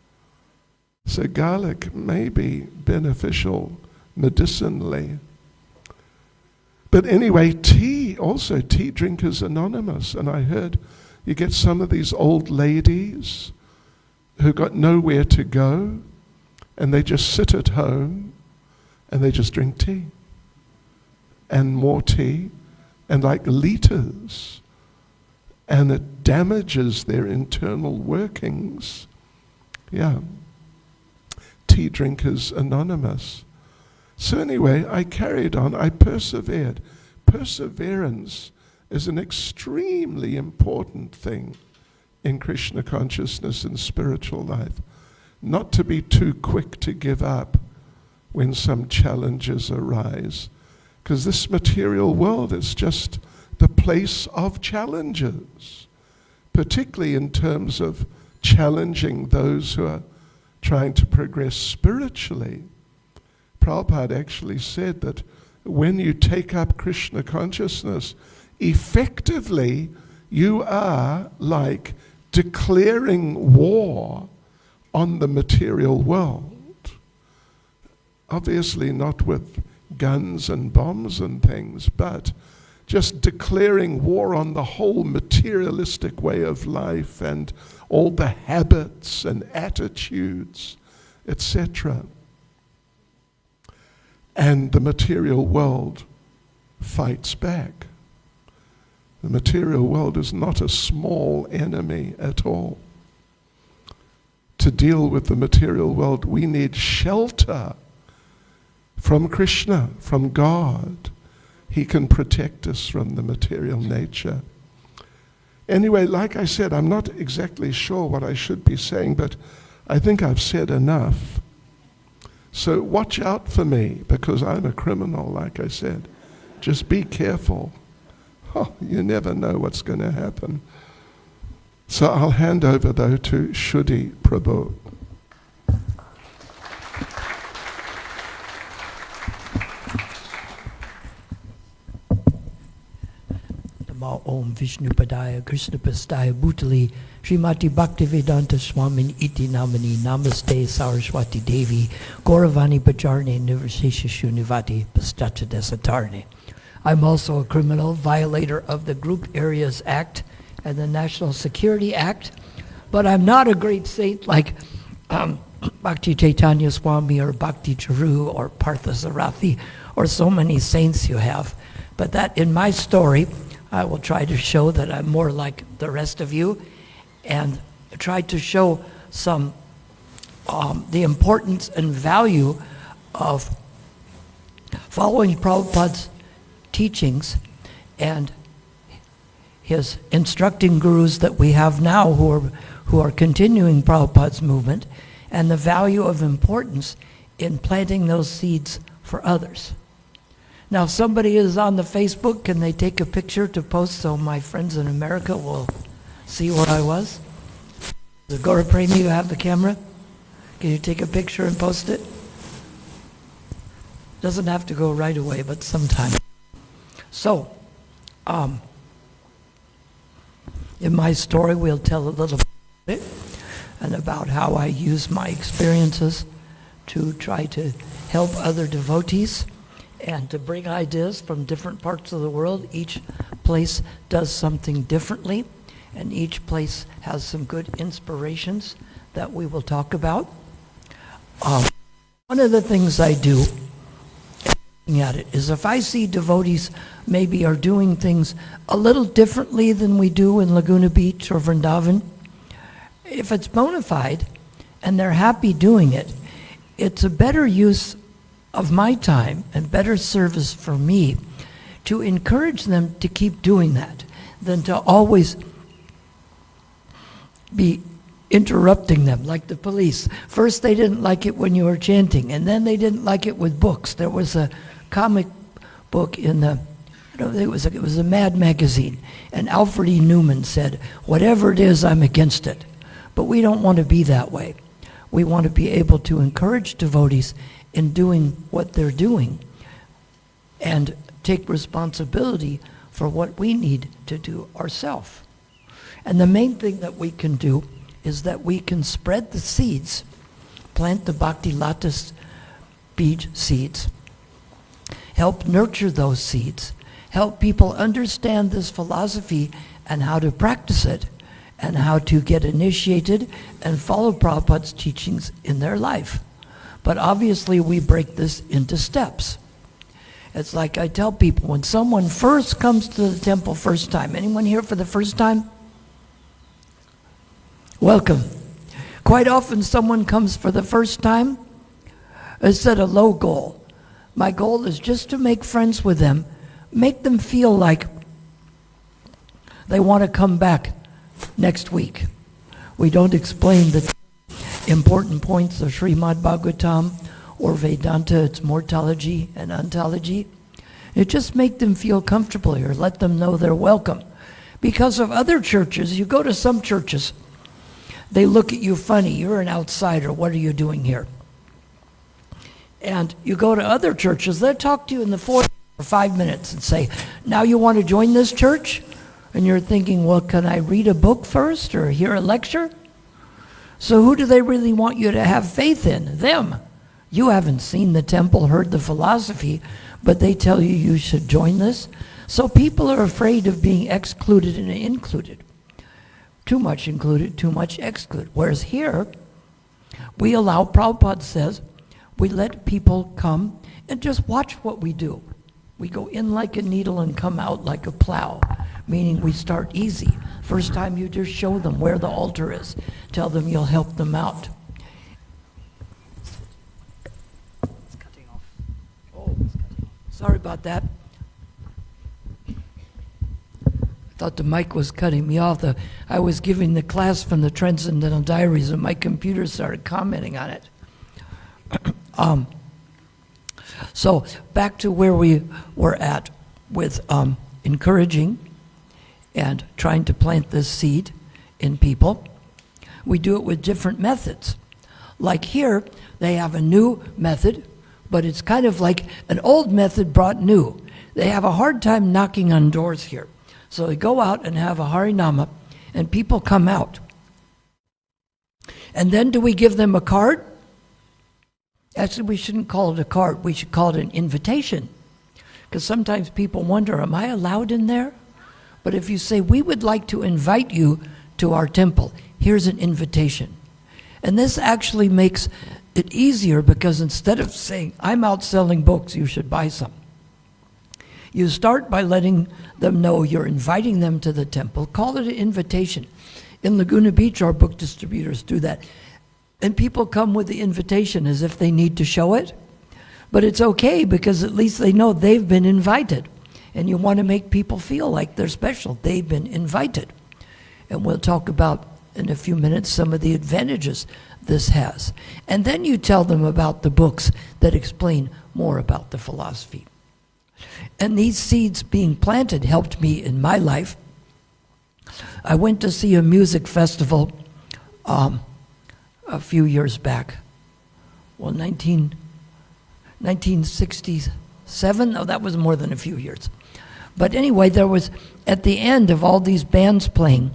So garlic may be beneficial medicinally. But anyway, tea, also Tea Drinkers Anonymous. And I heard you get some of these old ladies who got nowhere to go, and they just sit at home and they just drink tea and more tea, and like liters, and it damages their internal workings. Yeah. Tea Drinkers Anonymous. So anyway, I carried on, I persevered. Perseverance is an extremely important thing in Krishna consciousness and spiritual life. Not to be too quick to give up when some challenges arise, because this material world is just the place of challenges, particularly in terms of challenging those who are trying to progress spiritually. Prabhupada actually said that when you take up Krishna consciousness, effectively you are like declaring war on the material world. Obviously not with guns and bombs and things, but just declaring war on the whole materialistic way of life and all the habits and attitudes, etc. And the material world fights back. The material world is not a small enemy at all. To deal with the material world, we need shelter from Krishna, from God. He can protect us from the material nature. Anyway, like I said, I'm not exactly sure what I should be saying, but I think I've said enough. So watch out for me, because I'm a criminal, like I said. Just be careful. Oh, you never know what's going to happen. So I'll hand over, though, to Kshudi Prabhu. Namo Om Vishnu Padaya Krishna Pastaya Bhutali Srimati Bhaktivedanta Swamin Iti Namani Namaste Saraswati Devi Gauravani Bhajarne Nirvashesha Shunivati Pastacha Desatarne. I'm also a criminal violator of the Group Areas Act and the National Security Act, but I'm not a great saint like Bhakti Chaitanya Swami or Bhakti Charu or Parthasarathi or so many saints you have. But that in my story, I will try to show that I'm more like the rest of you and try to show some the importance and value of following Prabhupada's teachings and his instructing gurus that we have now who are continuing Prabhupada's movement, and the value of importance in planting those seeds for others. Now, if somebody is on the Facebook, can they take a picture to post so my friends in America will see where I was? The Gaura Premi, you have the camera? Can you take a picture and post it? Doesn't have to go right away, but sometime. So, in my story, we'll tell a little bit and about how I use my experiences to try to help other devotees and to bring ideas from different parts of the world. Each place does something differently, and each place has some good inspirations that we will talk about. One of the things I do at it is if I see devotees maybe are doing things a little differently than we do in Laguna Beach or Vrindavan, if it's bona fide and they're happy doing it, it's a better use of my time and better service for me to encourage them to keep doing that than to always be interrupting them like the police. First they didn't like it when you were chanting, and then they didn't like it with books. There was a comic book in the, it was a Mad magazine, and Alfred E. Newman said, "Whatever it is, I'm against it. But we don't want to be that way. We want to be able to encourage devotees in doing what they're doing and take responsibility for what we need to do ourselves. And the main thing that we can do is that we can spread the seeds, plant the Bhakti Lotus bead seeds, help nurture those seeds, help people understand this philosophy and how to practice it, and how to get initiated and follow Prabhupada's teachings in their life. But obviously we break this into steps. It's like I tell people, when someone first comes to the temple first time, anyone here for the first time? Welcome. Quite often someone comes for the first time, I set a low goal. My goal is just to make friends with them, make them feel like they want to come back next week. We don't explain the important points of Srimad Bhagavatam or Vedanta, its mortology and ontology. It just make them feel comfortable here, let them know they're welcome. Because of other churches, you go to some churches, they look at you funny, you're an outsider, what are you doing here? And you go to other churches, they'll talk to you in the foyer for 5 minutes and say, now you want to join this church? And you're thinking, well, can I read a book first or hear a lecture? So who do they really want you to have faith in? Them. You haven't seen the temple, heard the philosophy, but they tell you you should join this. So people are afraid of being excluded and included. Too much included, too much excluded. Whereas here, we allow, Prabhupada says, we let people come and just watch what we do. We go in like a needle and come out like a plow, meaning we start easy. First time you just show them where the altar is. Tell them you'll help them out. It's cutting off. Oh, it's cutting off. Sorry about that. I thought the mic was cutting me off. I was giving the class from the Transcendental Diaries and my computer started commenting on it. So back to where we were at with encouraging and trying to plant this seed in people. We do it with different methods. Like here, they have a new method, but it's kind of like an old method brought new. They have a hard time knocking on doors here. So they go out and have a Harinama, and people come out. And then do we give them a card? Actually, we shouldn't call it a card. We should call it an invitation. Because sometimes people wonder, am I allowed in there? But if you say, we would like to invite you to our temple, here's an invitation. And this actually makes it easier because instead of saying, I'm out selling books, you should buy some. You start by letting them know you're inviting them to the temple. Call it an invitation. In Laguna Beach, our book distributors do that. And people come with the invitation as if they need to show it. But it's okay because at least they know they've been invited. And you want to make people feel like they're special. They've been invited. And we'll talk about in a few minutes some of the advantages this has. And then you tell them about the books that explain more about the philosophy. And these seeds being planted helped me in my life. I went to see a music festival a few years back. Well, 1967? Oh, that was more than a few years. But anyway, there was, at the end of all these bands playing,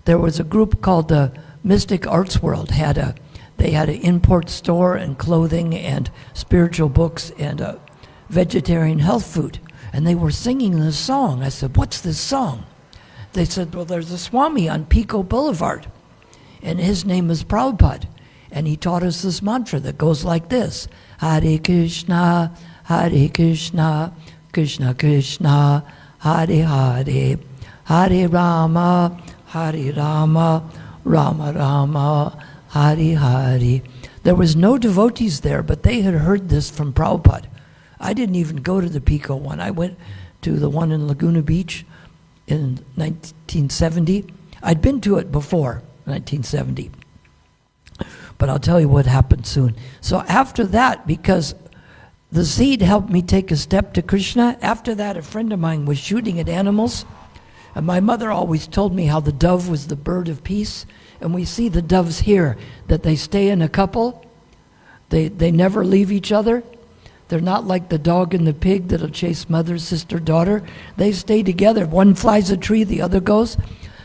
there was a group called the Mystic Arts World. They had an import store and clothing and spiritual books and vegetarian health food. And they were singing this song. I said, what's this song? They said, well, there's a Swami on Pico Boulevard, and his name is Prabhupada. And he taught us this mantra that goes like this: Hare Krishna, Krishna Krishna, Hare Hare, Hare Rama, Rama Rama, Hare Hare. There was no devotees there, but they had heard this from Prabhupada. I didn't even go to the Pico one. I went to the one in Laguna Beach in 1970. I'd been to it before, 1970. But I'll tell you what happened soon. So after that, because the seed helped me take a step to Krishna, after that a friend of mine was shooting at animals, And my mother always told me how the dove was the bird of peace. And we see the doves here, that they stay in a couple. They never leave each other. They're not like the dog and the pig that'll chase mother, sister, daughter. They stay together. One flies a tree, the other goes.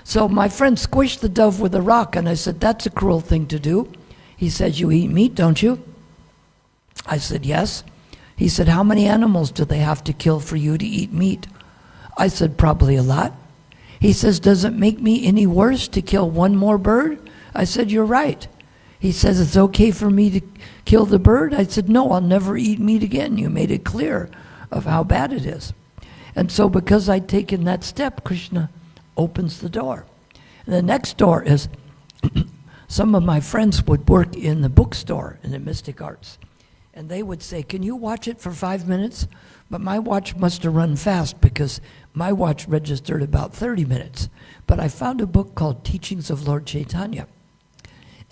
So my friend squished the dove with a rock, and I said, that's a cruel thing to do. He said, you eat meat, don't you? I said, yes. He said, how many animals do they have to kill for you to eat meat? I said, probably a lot. He says, does it make me any worse to kill one more bird? I said, you're right. He says, it's okay for me to kill the bird? I said, no, I'll never eat meat again. You made it clear of how bad it is. And so because I'd taken that step, Krishna opens the door. And the next door is some of my friends would work in the bookstore in the Mystic Arts. And they would say, can you watch it for 5 minutes? But my watch must have run fast because my watch registered about 30 minutes. But I found a book called Teachings of Lord Chaitanya.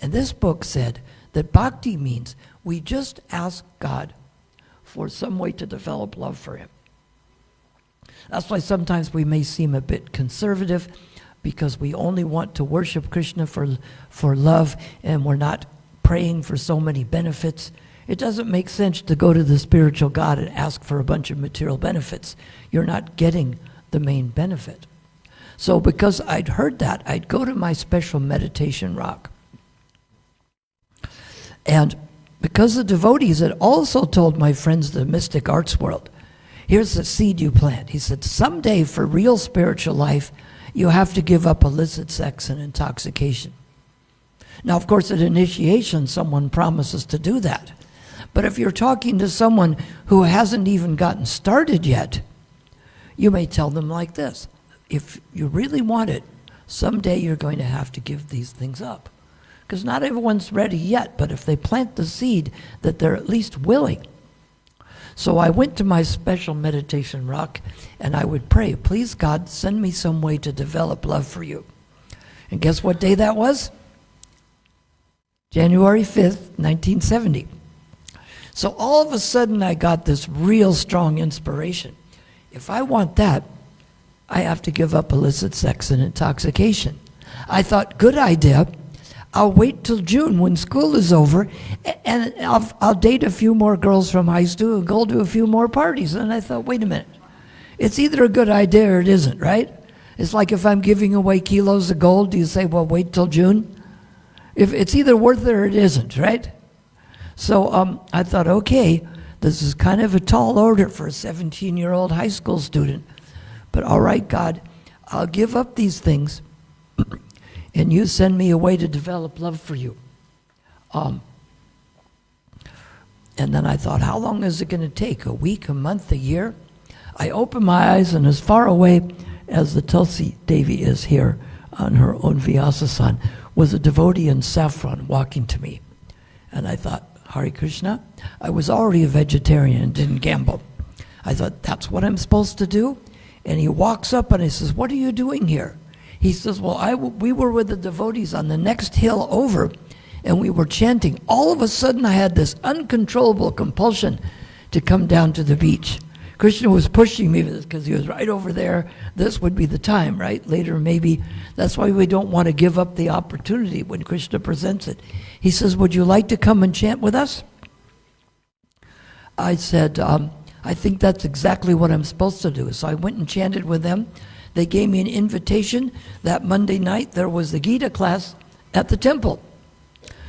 And this book said that bhakti means we just ask God for some way to develop love for him. That's why sometimes we may seem a bit conservative because we only want to worship Krishna for love and we're not praying for so many benefits. It doesn't make sense to go to the spiritual God and ask for a bunch of material benefits. You're not getting the main benefit. So because I'd heard that, I'd go to my special meditation rock. And because the devotees had also told my friends the mystic arts world, here's the seed you plant. He said, someday for real spiritual life, you have to give up illicit sex and intoxication. Now, of course, at initiation, someone promises to do that. But if you're talking to someone who hasn't even gotten started yet, you may tell them like this. If you really want it, someday you're going to have to give these things up. Because not everyone's ready yet, but if they plant the seed, that they're at least willing. So I went to my special meditation rock, and I would pray, please God, send me some way to develop love for you. And guess what day that was? January 5th, 1970. So all of a sudden I got this real strong inspiration. If I want that, I have to give up illicit sex and intoxication. I thought, good idea. I'll wait till June when school is over, and I'll date a few more girls from high school and go to a few more parties. And I thought, wait a minute. It's either a good idea or it isn't, right? It's like if I'm giving away kilos of gold, do you say, well, wait till June? If it's either worth it or it isn't, right? So I thought, okay, this is kind of a tall order for a 17-year-old high school student. But all right, God, I'll give up these things, and you send me a way to develop love for you. And then I thought, how long is it going to take? A week, a month, a year? I opened my eyes, and as far away as the Tulsi Devi is here on her own Vyasasan, was a devotee in saffron walking to me. And I thought, Hare Krishna. I was already a vegetarian and didn't gamble. I thought, that's what I'm supposed to do? And he walks up and he says, what are you doing here? He says, well, we were with the devotees on the next hill over, and we were chanting. All of a sudden, I had this uncontrollable compulsion to come down to the beach. Krishna was pushing me because he was right over there. This would be the time, right? Later, maybe. That's why we don't want to give up the opportunity when Krishna presents it. He says, would you like to come and chant with us? I said, I think that's exactly what I'm supposed to do. So I went and chanted with them. They gave me an invitation. That Monday night, there was the Gita class at the temple.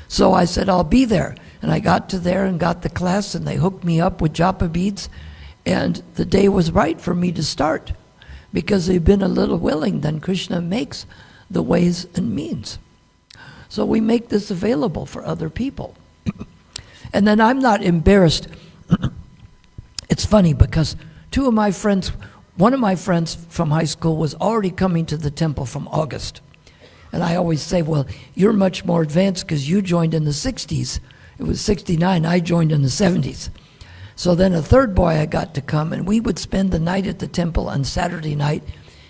So I said, I'll be there. And I got to there and got the class, and they hooked me up with japa beads. And the day was right for me to start. Because they've been a little willing, then Krishna makes the ways and means. So we make this available for other people. And then I'm not embarrassed. It's funny because one of my friends from high school was already coming to the temple from August. And I always say, well, you're much more advanced because you joined in the 60s. It was 69, I joined in the 70s. So then a third boy I got to come, and we would spend the night at the temple on Saturday night,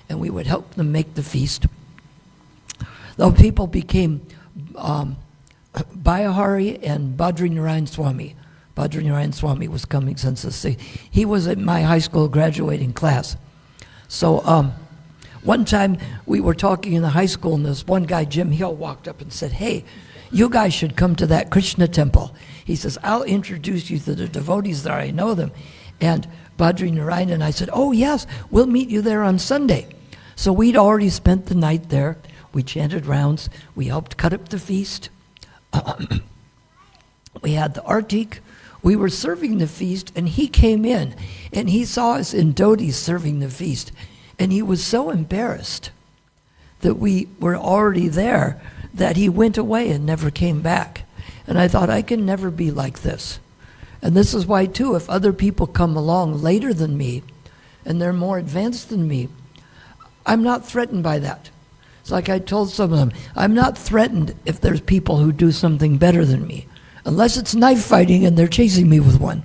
and we would help them make the feast. Though people became Bayahari and Badrinarayan Swami. Badrinarayan Swami was coming since the 60s. He was at my high school graduating class. So One time we were talking in the high school, and this one guy, Jim Hill, walked up and said, "Hey, you guys should come to that Krishna temple." He says, "I'll introduce you to the devotees there. I know them." And Badri Narayan and I said, "Oh, yes, we'll meet you there on Sunday." So we'd already spent the night there. We chanted rounds. We helped cut up the feast. We had the artik. We were serving the feast, and he came in, and he saw us in dhotis serving the feast. And he was so embarrassed that we were already there that he went away and never came back. And I thought, I can never be like this. And this is why, too, if other people come along later than me, and they're more advanced than me, I'm not threatened by that. It's like I told some of them, I'm not threatened if there's people who do something better than me, unless it's knife fighting and they're chasing me with one.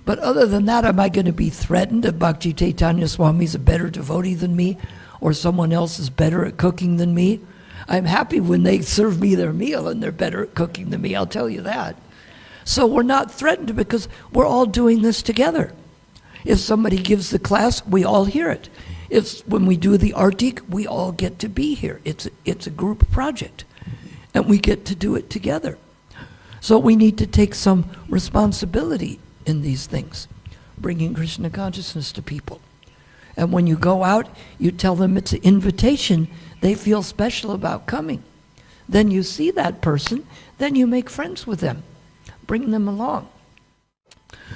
But other than that, am I going to be threatened if Bhakti Chaitanya Swami is a better devotee than me, or someone else is better at cooking than me? I'm happy when they serve me their meal and they're better at cooking than me, I'll tell you that. So we're not threatened because we're all doing this together. If somebody gives the class, we all hear it. When we do the artik, we all get to be here. It's a group project, and we get to do it together. So we need to take some responsibility in these things, bringing Krishna consciousness to people. And when you go out, you tell them it's an invitation. They feel special about coming. Then you see that person, then you make friends with them. Bring them along.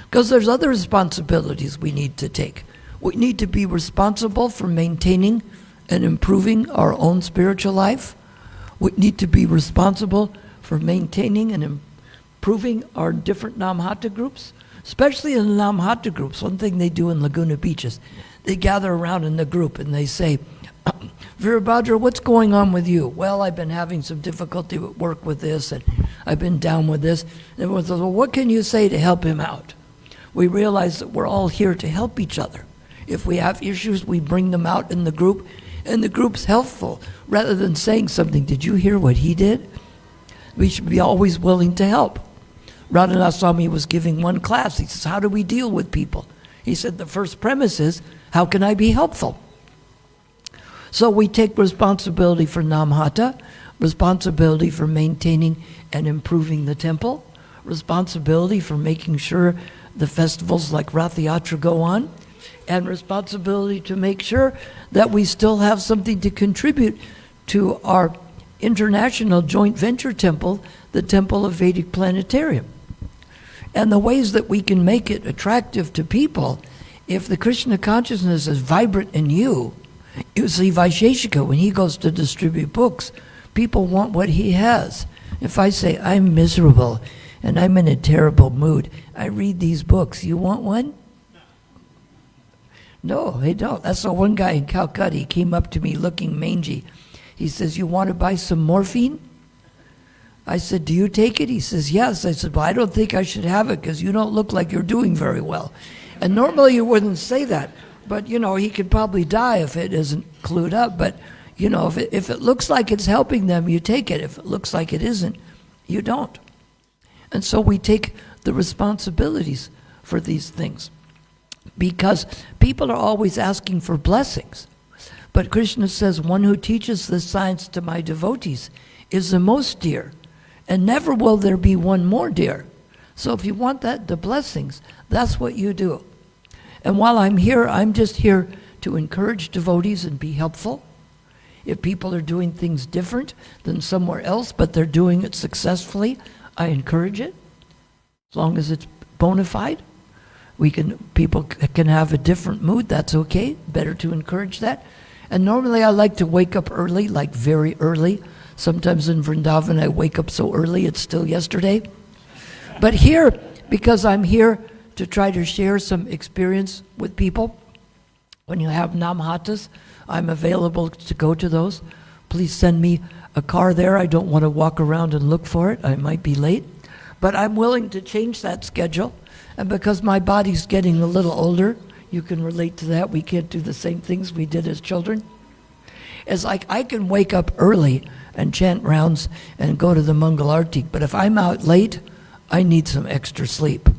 Because there's other responsibilities we need to take. We need to be responsible for maintaining and improving our own spiritual life. We need to be responsible for maintaining and improving our different Namhata groups, especially in the Namhata groups. One thing they do in Laguna Beach is they gather around in the group and they say, "Virabhadra, what's going on with you?" "Well, I've been having some difficulty at work with this, and I've been down with this." And everyone says, "Well, what can you say to help him out?" We realize that we're all here to help each other. If we have issues, we bring them out in the group, and the group's helpful. Rather than saying something, "Did you hear what he did?" We should be always willing to help. Radhanath Swami was giving one class. He says, "How do we deal with people?" He said, "The first premise is, how can I be helpful?" So we take responsibility for Namhata, responsibility for maintaining and improving the temple, responsibility for making sure the festivals like Rath Yatra go on, and responsibility to make sure that we still have something to contribute to our international joint venture temple, the Temple of Vedic Planetarium. And the ways that we can make it attractive to people, if the Krishna consciousness is vibrant in you, you see Vaisheshika, when he goes to distribute books, people want what he has. If I say, "I'm miserable and I'm in a terrible mood, I read these books, you want one?" No, they don't. That's the one guy in Calcutta. He came up to me looking mangy. He says, "You want to buy some morphine?" I said, "Do you take it?" He says, "Yes." I said, "Well, I don't think I should have it because you don't look like you're doing very well." And normally you wouldn't say that, but he could probably die if it isn't clued up. But if it looks like it's helping them, you take it. If it looks like it isn't, you don't. And so we take the responsibilities for these things, because people are always asking for blessings. But Krishna says, "One who teaches this science to my devotees is the most dear, and never will there be one more dear." So if you want the blessings, that's what you do. And while I'm here, I'm just here to encourage devotees and be helpful. If people are doing things different than somewhere else, but they're doing it successfully, I encourage it, as long as it's bona fide. People can have a different mood, that's okay, better to encourage that. And normally I like to wake up early, like very early. Sometimes in Vrindavan I wake up so early it's still yesterday. But here, because I'm here to try to share some experience with people, when you have Namhatas, I'm available to go to those. Please send me a car there. I don't want to walk around and look for it. I might be late. But I'm willing to change that schedule. And because my body's getting a little older, you can relate to that. We can't do the same things we did as children. It's like I can wake up early and chant rounds and go to the Mangal Arti, but if I'm out late, I need some extra sleep.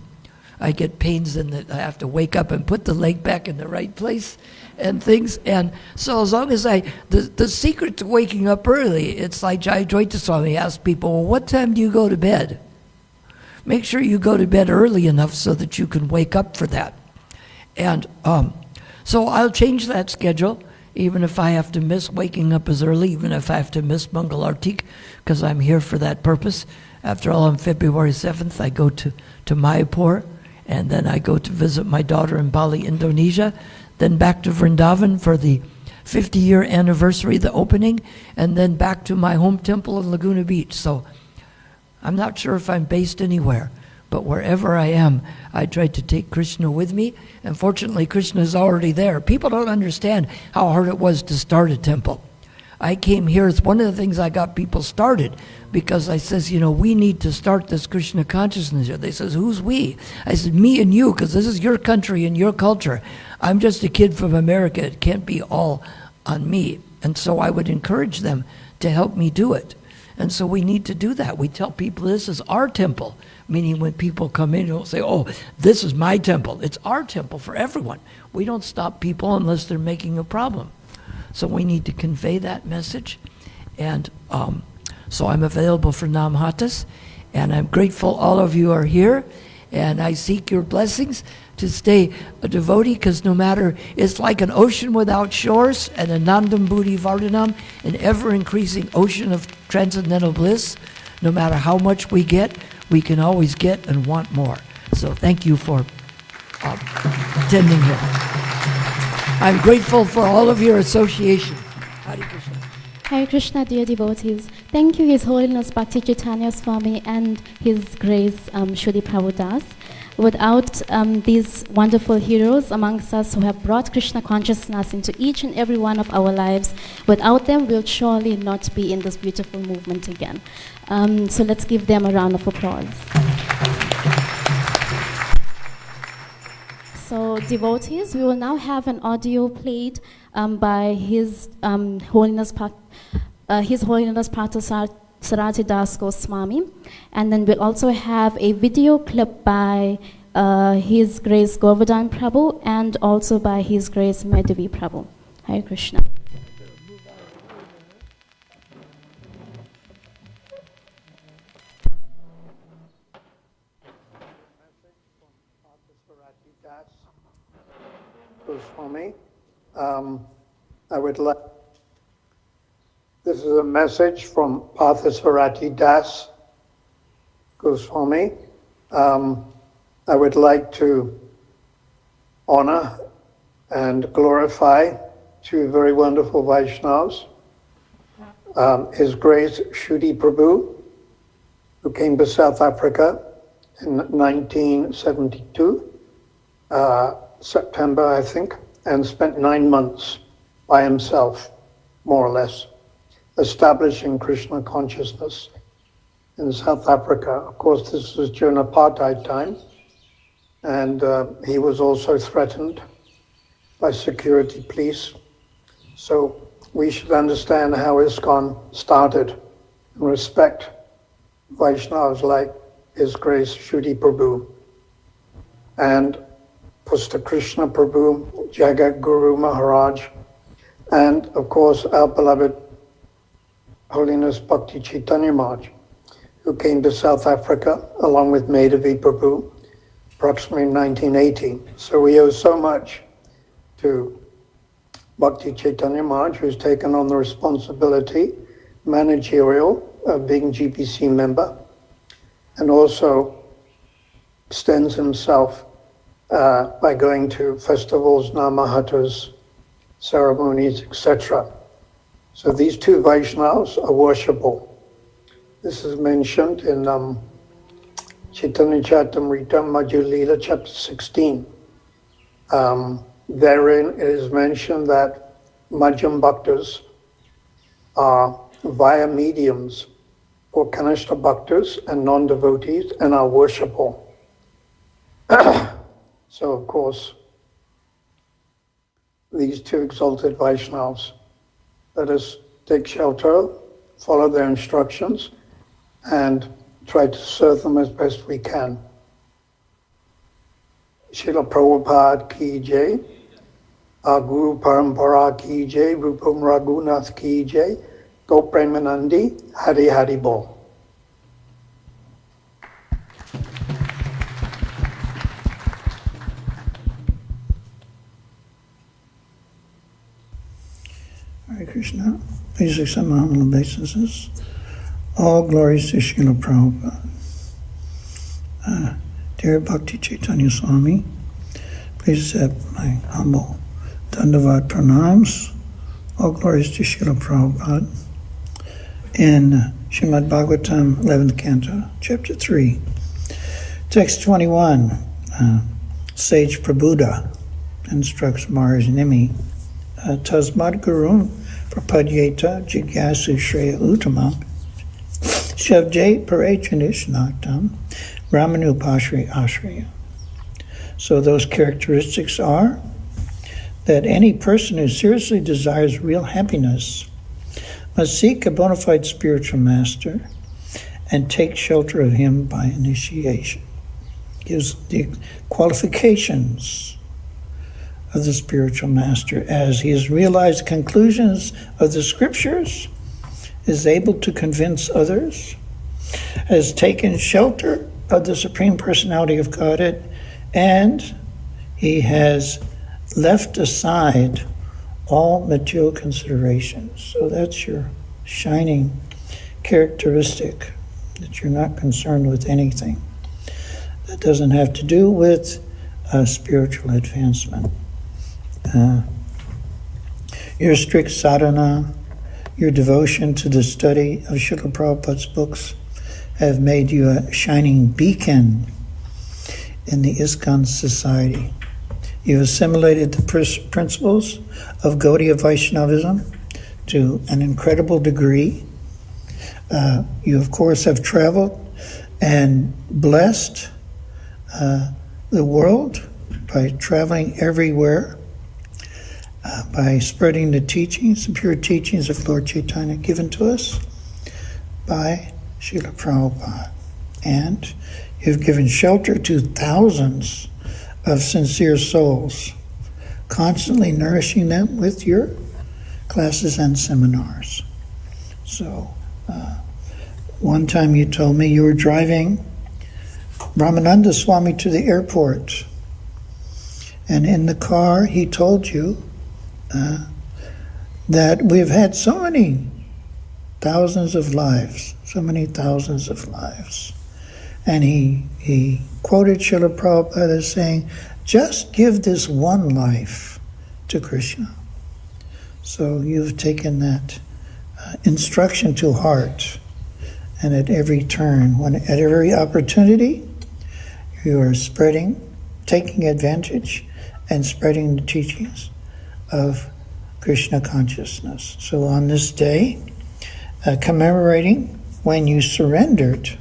I get pains in that I have to wake up and put the leg back in the right place and things. And so as long as the secret to waking up early, it's like Jai Dvaita Swami asked people, well, what time do you go to bed? Make sure you go to bed early enough so that you can wake up for that. And so I'll change that schedule, even if I have to miss waking up as early, even if I have to miss Mangal Artik, because I'm here for that purpose. After all, on February 7th, I go to Mayapur, and then I go to visit my daughter in Bali, Indonesia, then back to Vrindavan for the 50-year anniversary of the opening, and then back to my home temple in Laguna Beach. So I'm not sure if I'm based anywhere, but wherever I am, I try to take Krishna with me, and fortunately Krishna is already there. People don't understand how hard it was to start a temple. I came here, it's one of the things I got people started, because I says, you know, we need to start this Krishna consciousness here. They says, who's we? I said, me and you, because this is your country and your culture. I'm just a kid from America. It can't be all on me. And so I would encourage them to help me do it. And so we need to do that. We tell people this is our temple, meaning when people come in, they'll say, oh, this is my temple. It's our temple for everyone. We don't stop people unless they're making a problem. So we need to convey that message. And so I'm available for Namhatas, and I'm grateful all of you are here, and I seek your blessings to stay a devotee, because no matter, it's like an ocean without shores, and a Nandam Buddhi Vardhanam, an ever-increasing ocean of transcendental bliss. No matter how much we get, we can always get and want more. So thank you for attending here. I'm grateful for all of your association. Hare Krishna. Hare Krishna, dear devotees. Thank you, His Holiness Bhakti Chaitanya Swami and His Grace Kshudi Prabhu Das. Without these wonderful heroes amongst us who have brought Krishna consciousness into each and every one of our lives, without them we'll surely not be in this beautiful movement again. So let's give them a round of applause. So devotees, we will now have an audio played by His Holiness Sarati Das Goswami, and then we'll also have a video clip by His Grace Govardhan Prabhu and also by His Grace Madhavi Prabhu. Hare Krishna. Goswami. I would like. This is a message from Parthasarati Das Goswami. I would like to honor and glorify two very wonderful Vaishnavas. His Grace Kshudi Prabhu, who came to South Africa in 1972, September, I think, and spent 9 months by himself, more or less, establishing Krishna consciousness in South Africa. Of course, this was during apartheid time, and he was also threatened by security police. So we should understand how ISKCON started and respect Vaishnavas like His Grace Kshudi Prabhu and Pusta Krishna Prabhu, Jagat Guru Maharaj, and of course our beloved Holiness Bhakti Chaitanya Maharaj, who came to South Africa along with Madhavi Prabhu approximately in 1980. So we owe so much to Bhakti Chaitanya Maharaj, who's taken on the responsibility, managerial, of being GPC member, and also extends himself by going to festivals, Namahatas, ceremonies, etc. So these two Vaishnavas are worshipable. This is mentioned in Chaitanya Charitamrita Madhya Leela, chapter 16. Therein it is mentioned that Madhyam Bhaktas are via mediums for Kanishta Bhaktas and non-devotees and are worshipable. So of course, these two exalted Vaishnavas, let us take shelter, follow their instructions, and try to serve them as best we can. Srila Prabhupada ki jai, our Guru Parampara ki jai, Rupam Raghunath ki jai, Go Premanandi, Hari Hari Bol. Hare Krishna. Please accept my humble obeisances. All glories to Srila Prabhupada. Dear Bhakti Chaitanya Swami, please accept my humble Dandavat pranams. All glories to Srila Prabhupada. In Srimad Bhagavatam, 11th Canto, Chapter 3, Text 21, Sage Prabhuda instructs Maharaj-Nimi, Tasmad Gurum Prapadyeta Jigyasu Shreya Uttamam Shavjay Parechanish Naktam Brahmanu Pashri Ashraya. So those characteristics are that any person who seriously desires real happiness must seek a bona fide spiritual master and take shelter of him by initiation. Gives the qualifications of the spiritual master as he has realized conclusions of the scriptures, is able to convince others, has taken shelter of the Supreme Personality of Godhead, and he has left aside all material considerations. So that's your shining characteristic, that you're not concerned with anything that doesn't have to do with spiritual advancement. Your strict sadhana, your devotion to the study of Srila Prabhupada's books have made you a shining beacon in the ISKCON society. You've assimilated the principles of Gaudiya Vaishnavism to an incredible degree. You, of course, have traveled and blessed the world by traveling everywhere, by spreading the teachings, the pure teachings of Lord Chaitanya given to us by Srila Prabhupada. And you've given shelter to thousands of sincere souls, constantly nourishing them with your classes and seminars. So, one time you told me you were driving Brahmananda Swami to the airport, and in the car he told you that we've had so many thousands of lives, and he quoted Srila Prabhupada as saying, just give this one life to Krishna. So you've taken that instruction to heart, and at every turn, at every opportunity, you are taking advantage and spreading the teachings of Krishna consciousness. So on this day, commemorating when you surrendered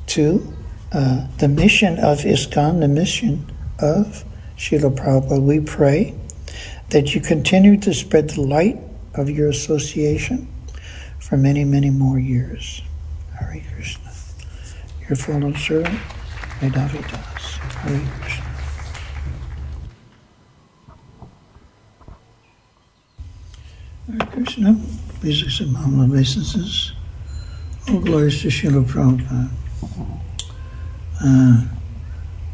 to the mission of ISKCON, the mission of Srila Prabhupada, we pray that you continue to spread the light of your association for many, many more years. Hare Krishna. Your fellow servant, Madhavi Das. Hare Krishna. Hare Krishna. Please accept my humble obeisances. All glories to Srila Prabhupada.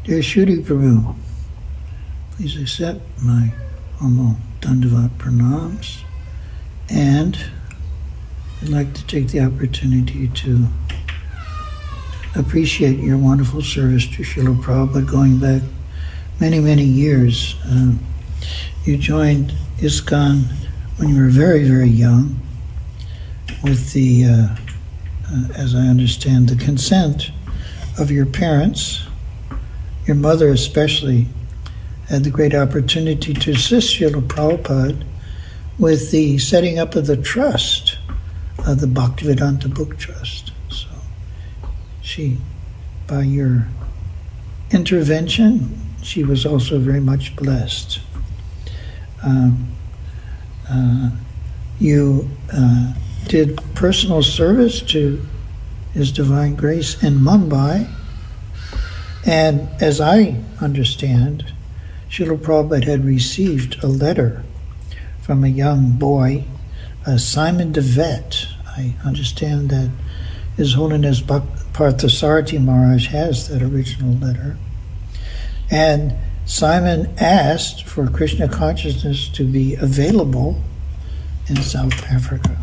Dear Kshudi Prabhu, please accept my humble Dandavat pranams, and I'd like to take the opportunity to appreciate your wonderful service to Srila Prabhupada going back many, many years. You joined ISKCON when you were very, very young with the, as I understand, the consent of your parents. Your mother especially had the great opportunity to assist Srila Prabhupada with the setting up of the trust, of the Bhaktivedanta Book Trust. So she, by your intervention, she was also very much blessed. You did personal service to His Divine Grace in Mumbai, And as I understand, Srila Prabhupada had received a letter from a young boy, Simon DeVette. I understand that His Holiness Parthasarathi Maharaj has that original letter. And Simon asked for Krishna consciousness to be available in South Africa.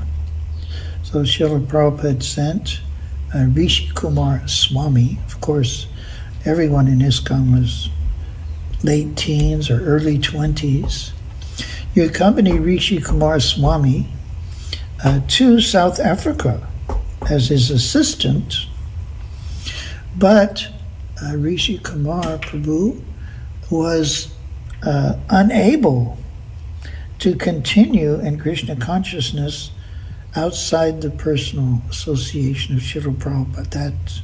So Srila Prabhupada sent Rishi Kumar Swami. Of course, everyone in ISKCON was late teens or early 20s. You accompany Rishi Kumar Swami to South Africa as his assistant, but Rishi Kumar Prabhu was unable to continue in Krishna consciousness outside the personal association of Srila Prabhupada. That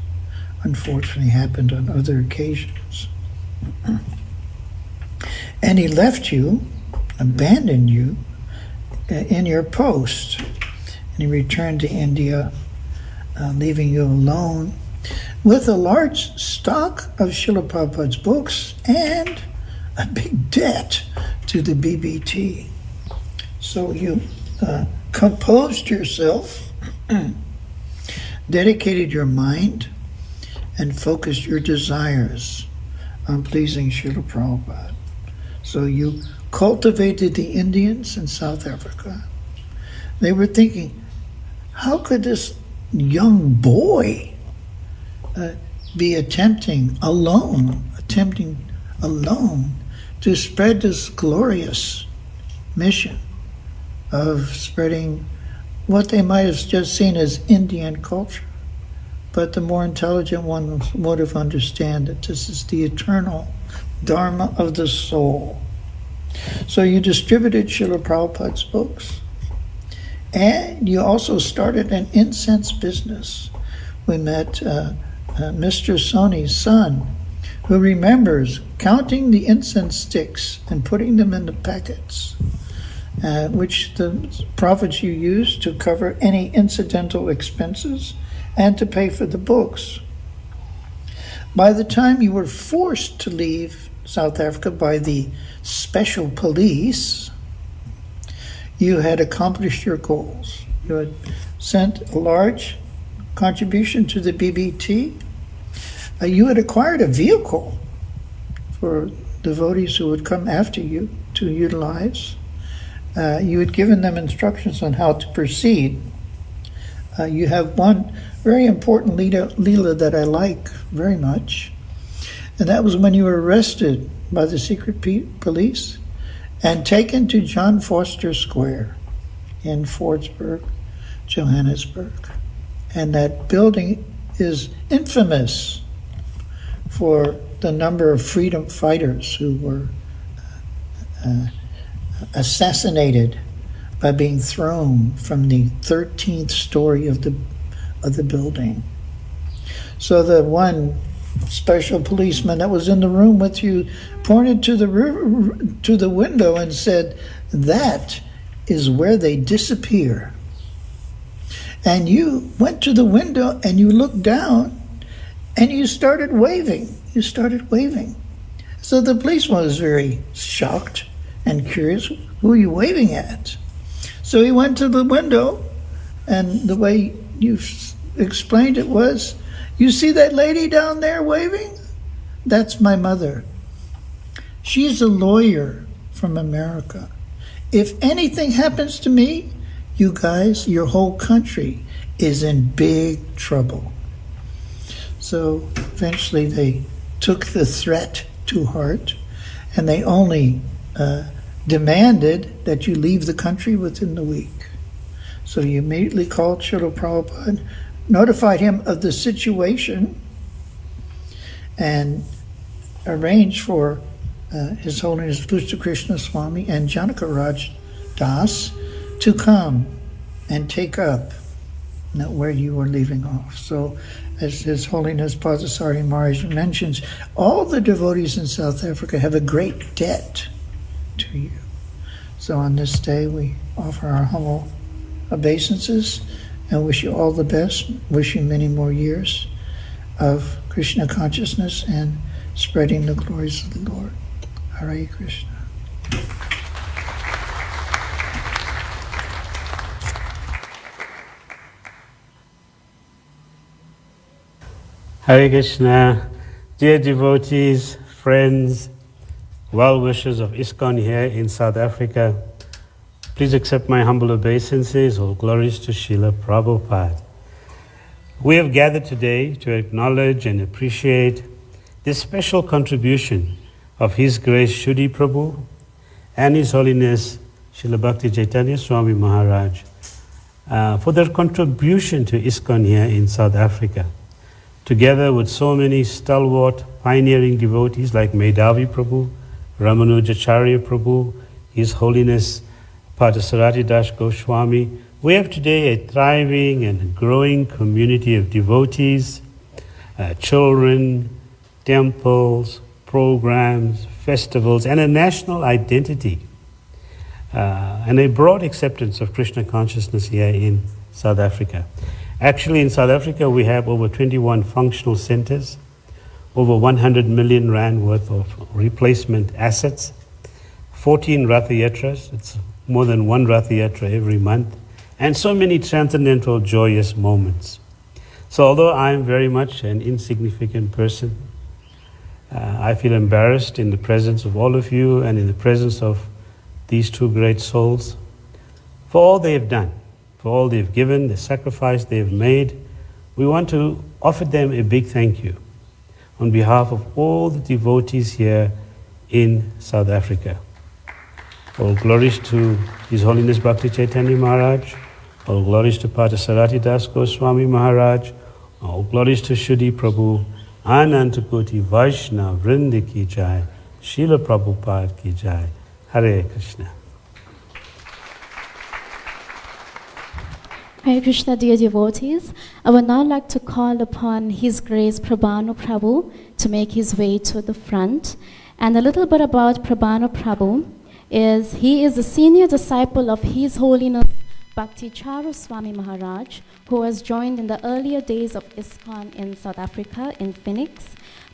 unfortunately happened on other occasions. And he left you, abandoned you in your post. And he returned to India, leaving you alone with a large stock of Srila Prabhupada's books and a big debt to the BBT. So you composed yourself, dedicated your mind, and focused your desires on pleasing Srila Prabhupada. So you cultivated the Indians in South Africa. They were thinking, how could this young boy be attempting alone to spread this glorious mission of spreading what they might have just seen as Indian culture. But the more intelligent ones would have understood that this is the eternal Dharma of the soul. So you distributed Srila Prabhupada's books. And you also started an incense business. We met Mr. Soni's son, who remembers counting the incense sticks and putting them in the packets, which the profits you used to cover any incidental expenses and to pay for the books. By the time you were forced to leave South Africa by the special police, you had accomplished your goals. You had sent a large contribution to the BBT. You had acquired a vehicle for devotees who would come after you to utilize. You had given them instructions on how to proceed. You have one very important Leela that I like very much, and that was when you were arrested by the secret police and taken to John Foster Square in Fordsburg, Johannesburg. And that building is infamous for the number of freedom fighters who were assassinated by being thrown from the 13th story of the building. So the one special policeman that was in the room with you pointed to the window and said, "That is where they disappear." And you went to the window and you looked down and you started waving. You started waving. So the policeman was very shocked and curious. Who are you waving at? So he went to the window, and the way you explained it was, you see that lady down there waving? That's my mother. She's a lawyer from America. If anything happens to me, you guys, your whole country is in big trouble. So eventually they took the threat to heart, and they only demanded that you leave the country within the week. So you immediately called Srila Prabhupada, notified him of the situation, and arranged for His Holiness Pushta Krishna Swami and Janaka Raj Das to come and take up where you were leaving off. So as His Holiness Parthasarathi Maharaj mentions, all the devotees in South Africa have a great debt to you. So on this day we offer our humble obeisances and wish you all the best, wish you many more years of Krishna consciousness and spreading the glories of the Lord. Hare Krishna. Hare Krishna, dear devotees, friends, well-wishers of ISKCON here in South Africa, please accept my humble obeisances. All glories to Srila Prabhupada. We have gathered today to acknowledge and appreciate this special contribution of His Grace Kshudi Prabhu and His Holiness Srila Bhakti Chaitanya Swami Maharaj for their contribution to ISKCON here in South Africa. Together with so many stalwart, pioneering devotees like Medhavi Prabhu, Ramanujacharya Prabhu, His Holiness Parthasarati Das Goswami, we have today a thriving and growing community of devotees, children, temples, programs, festivals, and a national identity, and a broad acceptance of Krishna consciousness here in South Africa. Actually, in South Africa, we have over 21 functional centers, over 100 million rand worth of replacement assets, 14 Ratha Yatras, it's more than one Ratha Yatra every month, and so many transcendental, joyous moments. So although I'm very much an insignificant person, I feel embarrassed in the presence of all of you and in the presence of these two great souls for all they have done, for all they've given, the sacrifice they've made. We want to offer them a big thank you on behalf of all the devotees here in South Africa. All glories to His Holiness Bhakti Chaitanya Maharaj, all glories to Parthasarati Das Goswami Maharaj, all glories to Kshudi Prabhu, Anantakoti Vaishnava Vrinda ki jai, Srila Prabhupada ki jai. Hare Krishna. Hare Krishna, dear devotees. I would now like to call upon His Grace Prabhanu Prabhu to make his way to the front. And a little bit about Prabhanu Prabhu is he is a senior disciple of His Holiness Bhakti Charu Swami Maharaj, who was joined in the earlier days of ISKCON in South Africa, in Phoenix,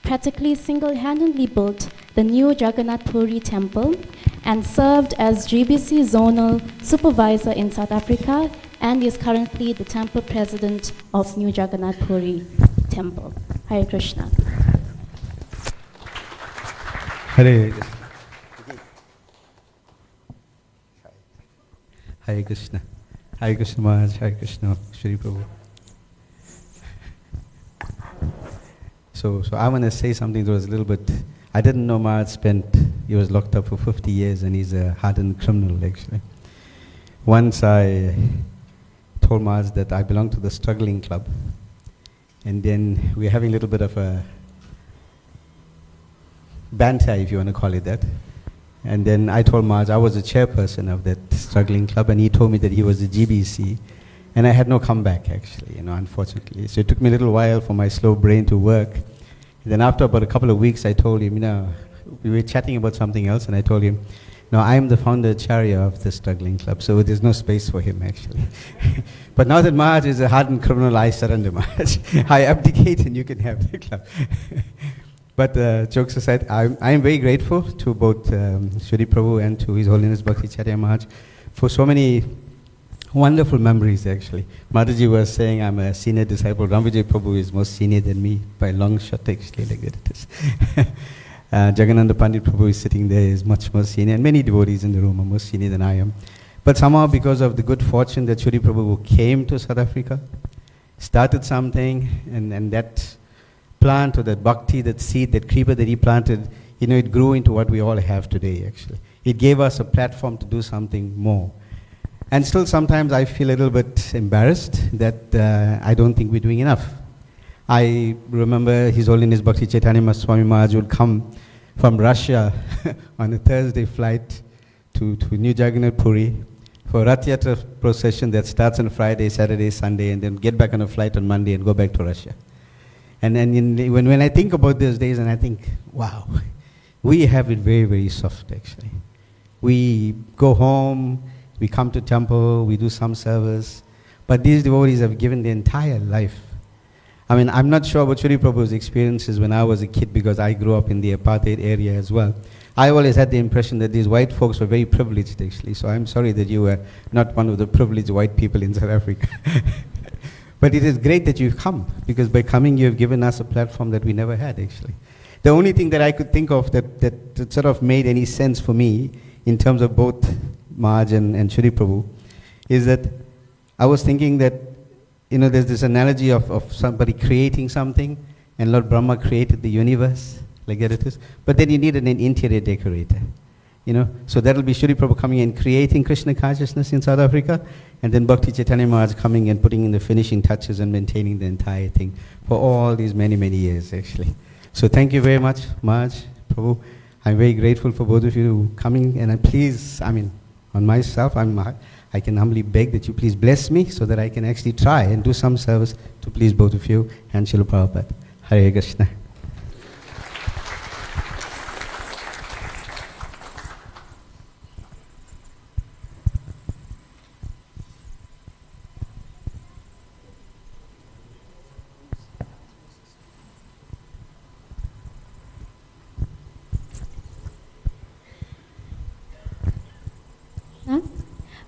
practically single-handedly built the new Jagannath Puri temple and served as GBC zonal supervisor in South Africa, and is currently the temple president of New Jagannath Puri temple. Hare Krishna. Hare Hare Krishna. Hare Krishna Maharaj, Hare Krishna, Shri Prabhu. So I want to say something that was a little bit, I didn't know Maharaj he was locked up for 50 years and he's a hardened criminal actually. Once I told Maharaj that I belong to the struggling club, and then we're having a little bit of a banter, if you want to call it that. And then I told Maharaj I was the chairperson of that struggling club, and he told me that he was the GBC, and I had no comeback actually, unfortunately. So it took me a little while for my slow brain to work. And then after about a couple of weeks, I told him, we were chatting about something else, and I told him, no, I am the founder Acharya of the struggling club, so there's no space for him actually. But now that Maharaj is a hardened criminal, I surrender, Maharaj. I abdicate and you can have the club. But jokes aside, I am very grateful to both Kshudi Prabhu and to His Holiness Bhakti Chaitanya Maharaj for so many wonderful memories actually. Mataji was saying I'm a senior disciple. Ramvijay Prabhu is more senior than me by a long shot actually, like that it is. Jagannatha Pandit Prabhu is sitting there, is much more senior, and many devotees in the room are more senior than I am. But somehow because of the good fortune that Kshudi Prabhu came to South Africa, started something, and that plant or that bhakti, that seed, that creeper that he planted, it grew into what we all have today actually. It gave us a platform to do something more. And still sometimes I feel a little bit embarrassed that I don't think we're doing enough. I remember His Holiness Bhakti Chaitanya Swami Maharaj would come from Russia on a Thursday flight to New Jagannath Puri for a Rath Yatra procession that starts on Friday, Saturday, Sunday, and then get back on a flight on Monday and go back to Russia. And when I think about those days, and I think, wow, we have it very, very soft actually. We go home, we come to temple, we do some service, but these devotees have given their entire life. I mean, I'm not sure about Shri Prabhu's experiences when I was a kid because I grew up in the apartheid area as well. I always had the impression that these white folks were very privileged actually, so I'm sorry that you were not one of the privileged white people in South Africa. But it is great that you've come, because by coming you have given us a platform that we never had actually. The only thing that I could think of that sort of made any sense for me in terms of both Maharaj and Shri Prabhu is that I was thinking that, you know, there's this analogy of somebody creating something, and Lord Brahma created the universe, like that it is. But then you needed an interior decorator, you know. So that'll be Shri Prabhu coming and creating Krishna consciousness in South Africa, and then Bhakti Chaitanya Maharaj coming and putting in the finishing touches and maintaining the entire thing for all these many, many years, actually. So thank you very much, Maharaj, Prabhu. I'm very grateful for both of you coming, and please, I mean, on myself, I can humbly beg that you please bless me so that I can actually try and do some service to please both of you and Srila Prabhupada. Hare Krishna.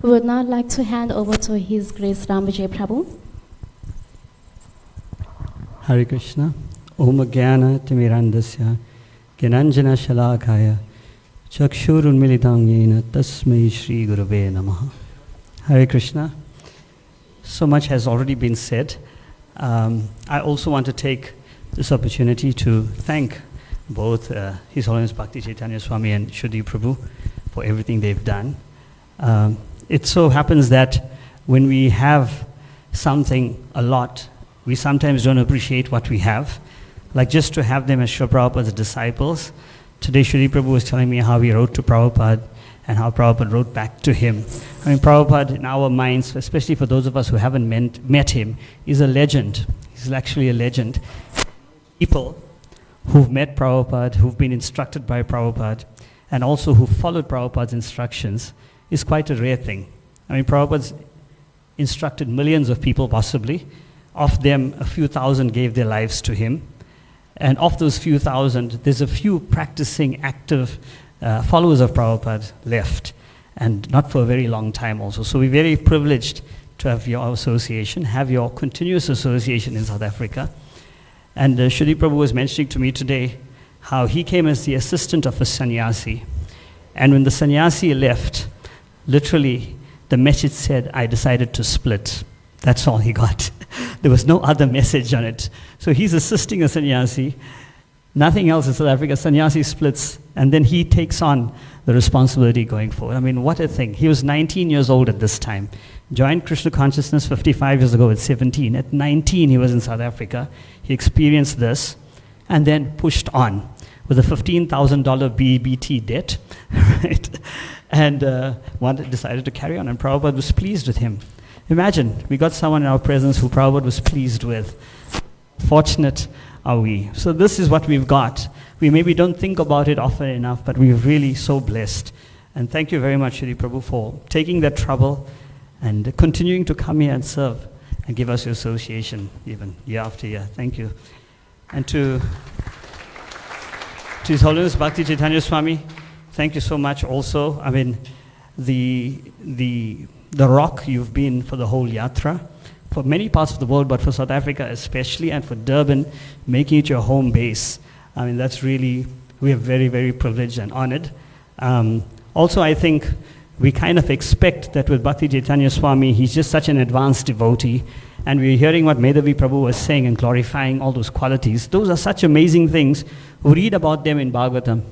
We would now like to hand over to His Grace Ramvijay Prabhu. Hare Krishna. Om Jnana Timirandasya Gyananjana Shalakaya Chakshurunmilitang Yena Tasmai Shri Gurave Namaha. Hare Krishna. So much has already been said. I also want to take this opportunity to thank both His Holiness Bhakti Chaitanya Swami and Kshudi Prabhu for everything they've done. It so happens that when we have something a lot, we sometimes don't appreciate what we have. Like just to have them as Srila Prabhupada's disciples. Today Shri Prabhu was telling me how he wrote to Prabhupada and how Prabhupada wrote back to him. I mean, Prabhupada in our minds, especially for those of us who haven't met him, is a legend. He's actually a legend. People who've met Prabhupada, who've been instructed by Prabhupada, and also who followed Prabhupada's instructions, is quite a rare thing. I mean, Prabhupada's instructed millions of people possibly. Of them, a few thousand gave their lives to him. And of those few thousand, there's a few practicing, active followers of Prabhupada left. And not for a very long time also. So we're very privileged to have your association, have your continuous association in South Africa. And Shri Prabhu was mentioning to me today how he came as the assistant of a sannyasi. And when the sannyasi left, literally, the message said, I decided to split. That's all he got. There was no other message on it. So he's assisting a sannyasi. Nothing else in South Africa. Sannyasi splits, and then he takes on the responsibility going forward. I mean, what a thing. He was 19 years old at this time. Joined Krishna consciousness 55 years ago at 17. At 19, he was in South Africa. He experienced this, and then pushed on with a $15,000 BBT debt, right? And decided to carry on, and Prabhupada was pleased with him. Imagine, we got someone in our presence who Prabhupada was pleased with. Fortunate are we. So this is what we've got. We maybe don't think about it often enough, but we're really so blessed. And thank you very much, Shri Prabhu, for taking that trouble and continuing to come here and serve and give us your association even year after year. Thank you. And to His Holiness Bhakti Chaitanya Swami, thank you so much also. I mean, the rock you've been for the whole yatra, for many parts of the world, but for South Africa especially, and for Durban, making it your home base. I mean, that's really, we are very, very privileged and honored. Also, I think we kind of expect that with Bhakti Chaitanya Swami, he's just such an advanced devotee, and we're hearing what Medhavi Prabhu was saying and glorifying all those qualities. Those are such amazing things. We read about them in Bhagavatam,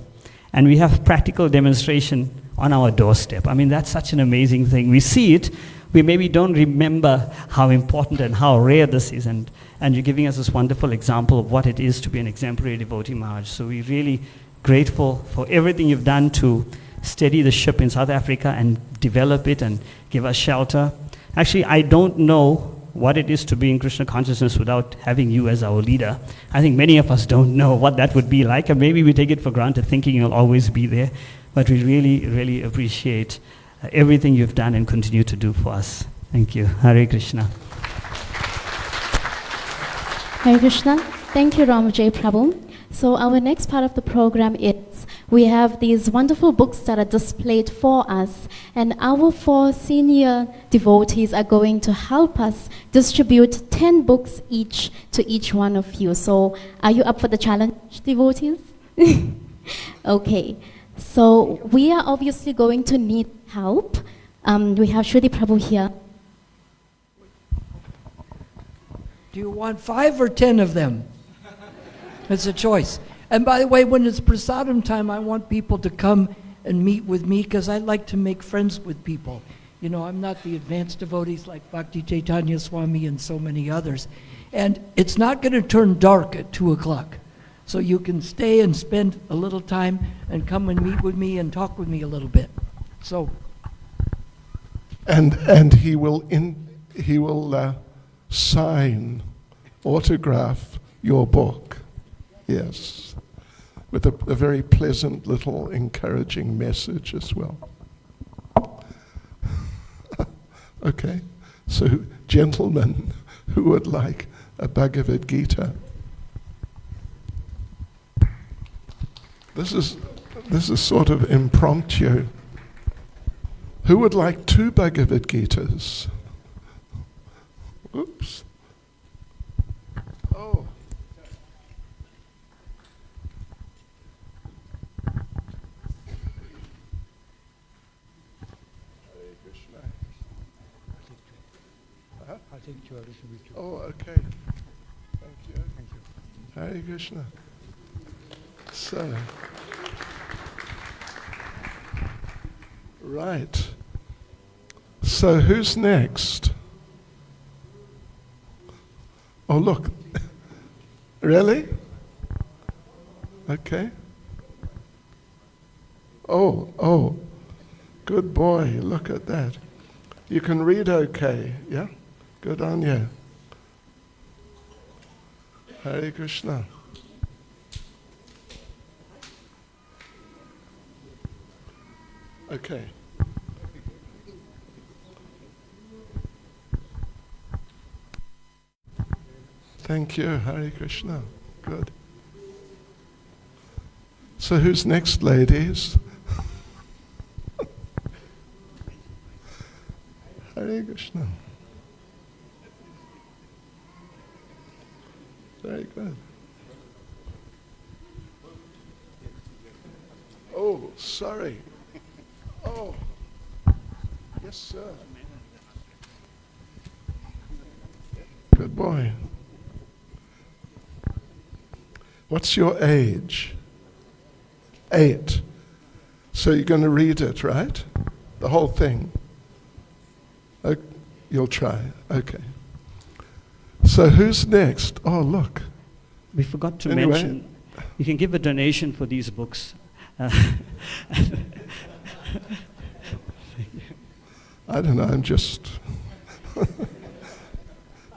and we have practical demonstration on our doorstep. I mean, that's such an amazing thing. We see it, we maybe don't remember how important and how rare this is, and you're giving us this wonderful example of what it is to be an exemplary devotee, Maharaj. So we're really grateful for everything you've done to steady the ship in South Africa and develop it and give us shelter. Actually, I don't know what it is to be in Krishna consciousness without having you as our leader. I think many of us don't know what that would be like, and maybe we take it for granted thinking you'll always be there. But we really, really appreciate everything you've done and continue to do for us. Thank you. Hare Krishna. Hare Krishna. Thank you, Ramajay Prabhu. So our next part of the program is we have these wonderful books that are displayed for us, and our 4 senior devotees are going to help us distribute 10 books each to each one of you. So are you up for the challenge, devotees? Okay. So we are obviously going to need help. We have Kshudi Prabhu here. Do you want 5 or 10 of them? It's a choice. And by the way, when it's prasadam time, I want people to come and meet with me because I like to make friends with people. You know, I'm not the advanced devotees like Bhakti Chaitanya Swami and so many others. And it's not going to turn dark at 2 o'clock. So you can stay and spend a little time and come and meet with me and talk with me a little bit. So. And he will sign, autograph your book. Yes, with a very pleasant little encouraging message as well. Okay, so gentlemen who would like a Bhagavad Gita. This is sort of impromptu. Who would like 2 Bhagavad Gitas? Oops. Oh. Oh, okay. Thank you. Thank you. Hare Krishna. So, right. So, who's next? Oh, look. Really? Okay. Oh. Good boy. Look at that. You can read okay, yeah? Good on you. Hare Krishna. Okay. Thank you, Hare Krishna. Good. So who's next, ladies? Hare Krishna. Very good. Oh, sorry. Oh, yes, sir. Good boy. What's your age? 8. So you're going to read it, right? The whole thing? You'll try. Okay. So who's next? Oh, look. We forgot to Anyway. mention, you can give a donation for these books. I don't know, I'm just...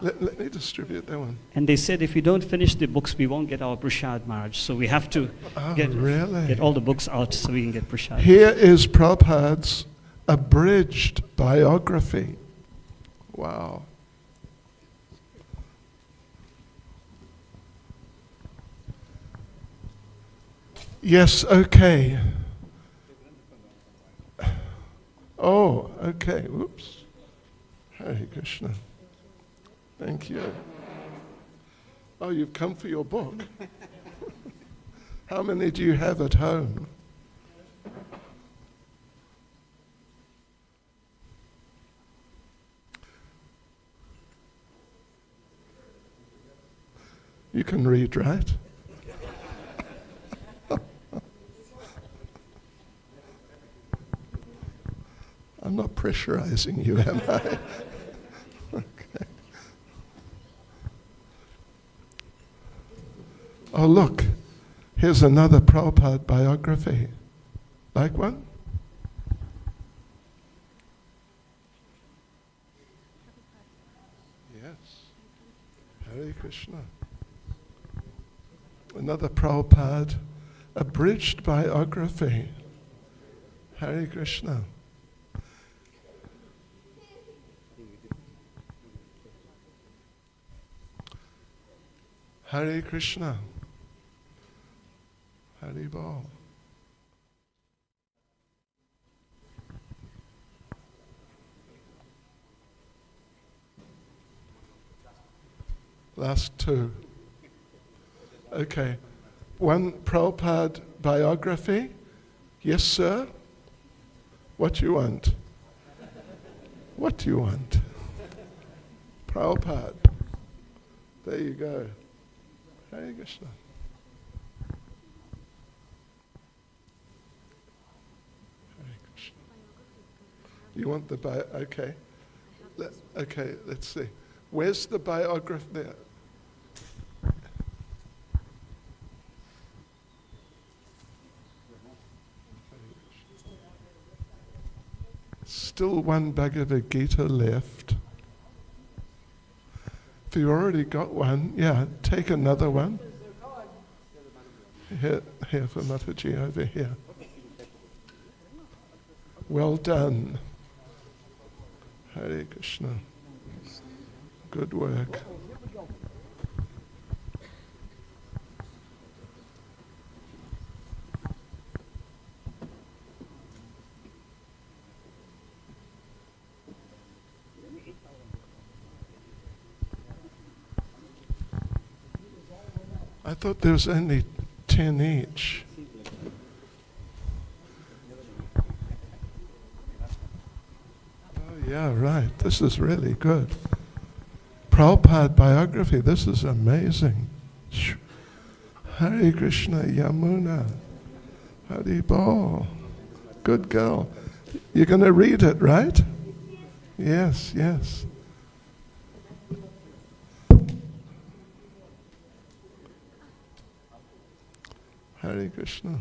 let me distribute that one. And they said if we don't finish the books, we won't get our Prashad Maharaj. So we have to Really? get all the books out so we can get Prashad. Here is Prabhupada's abridged biography. Wow. Yes, okay. Oh, okay. Oops. Hare Krishna. Thank you. Oh, you've come for your book. How many do you have at home? You can read, right? I'm not pressurizing you, am I? Okay. Oh, look. Here's another Prabhupada biography. Like one? Yes. Hare Krishna. Another Prabhupada abridged biography. Hare Krishna. Hare Krishna. Hare Bol. Last two. Okay. One Prabhupada biography. Yes, sir. What do you want? What do you want? Prabhupada. There you go. Hare Krishna. Hare Krishna. You want the bio? Okay. Okay, let's see. Where's the biography there? Still one Bhagavad Gita left. If you already got one, yeah, take another one. Here for Mataji over here. Well done. Hare Krishna. Good work. I thought there was only 10 each. Oh yeah, right. This is really good. Prabhupada biography, this is amazing. Hare Krishna Yamuna. Hare Bol. Good girl. You're going to read it, right? Yes, yes. Hare Krishna.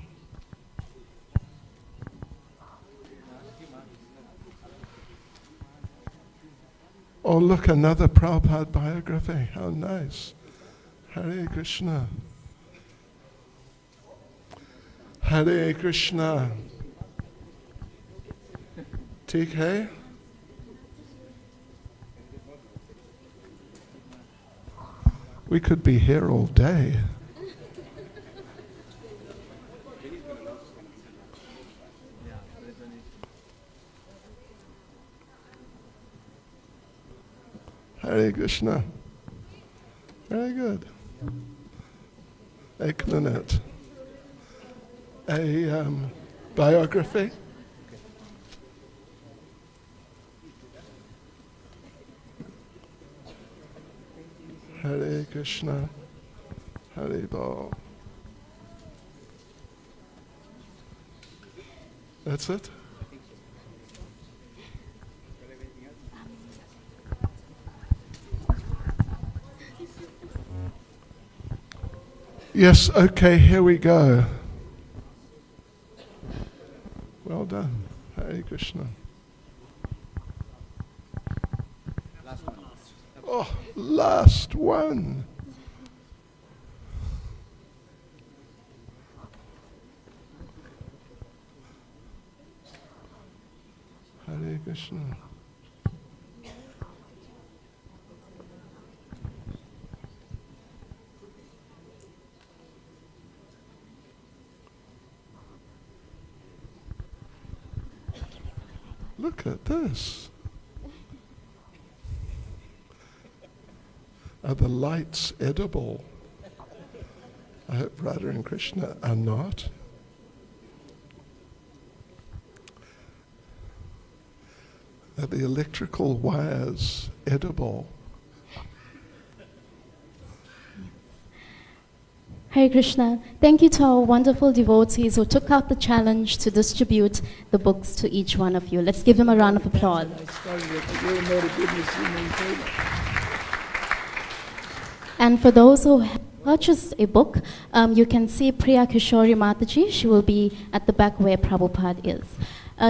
Oh, look, another Prabhupada biography. How nice. Hare Krishna. Hare Krishna. TK? We could be here all day. Hare Krishna. Very good. A minute. A biography. Hare Krishna. Hare Bol. That's it? Yes, okay, here we go. Well done. Hare Krishna. Oh, last one. Hare Krishna. Look at this. Are the lights edible? I hope Radha and Krishna are not. Are the electrical wires edible? Hare Krishna. Thank you to our wonderful devotees who took up the challenge to distribute the books to each one of you. Let's give them a round of applause. And for those who have purchased a book, you can see Priya Kishori Mataji. She will be at the back where Prabhupada is.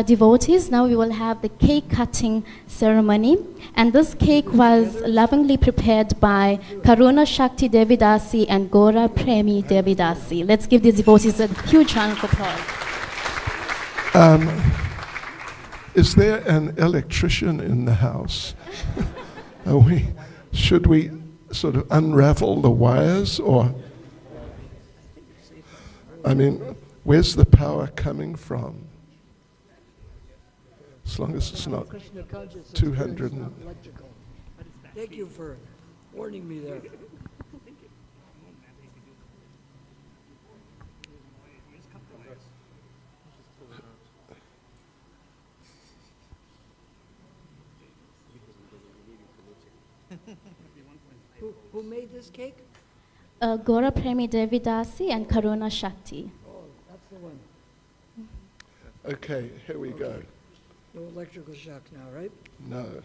Devotees, now we will have the cake cutting ceremony. And this cake was lovingly prepared by Karuna Shakti Devidasi and Gora Premi Devidasi. Let's give these devotees a huge round of applause. Is there an electrician in the house? Should we sort of unravel the wires, or, I mean, where's the power coming from? As long as it's not 200 and... Thank you for warning me there. Who made this cake? Gora Premi Devidasi and Karuna Shakti. Oh, that's the one. Okay, here we go. No electrical shock now, right? No.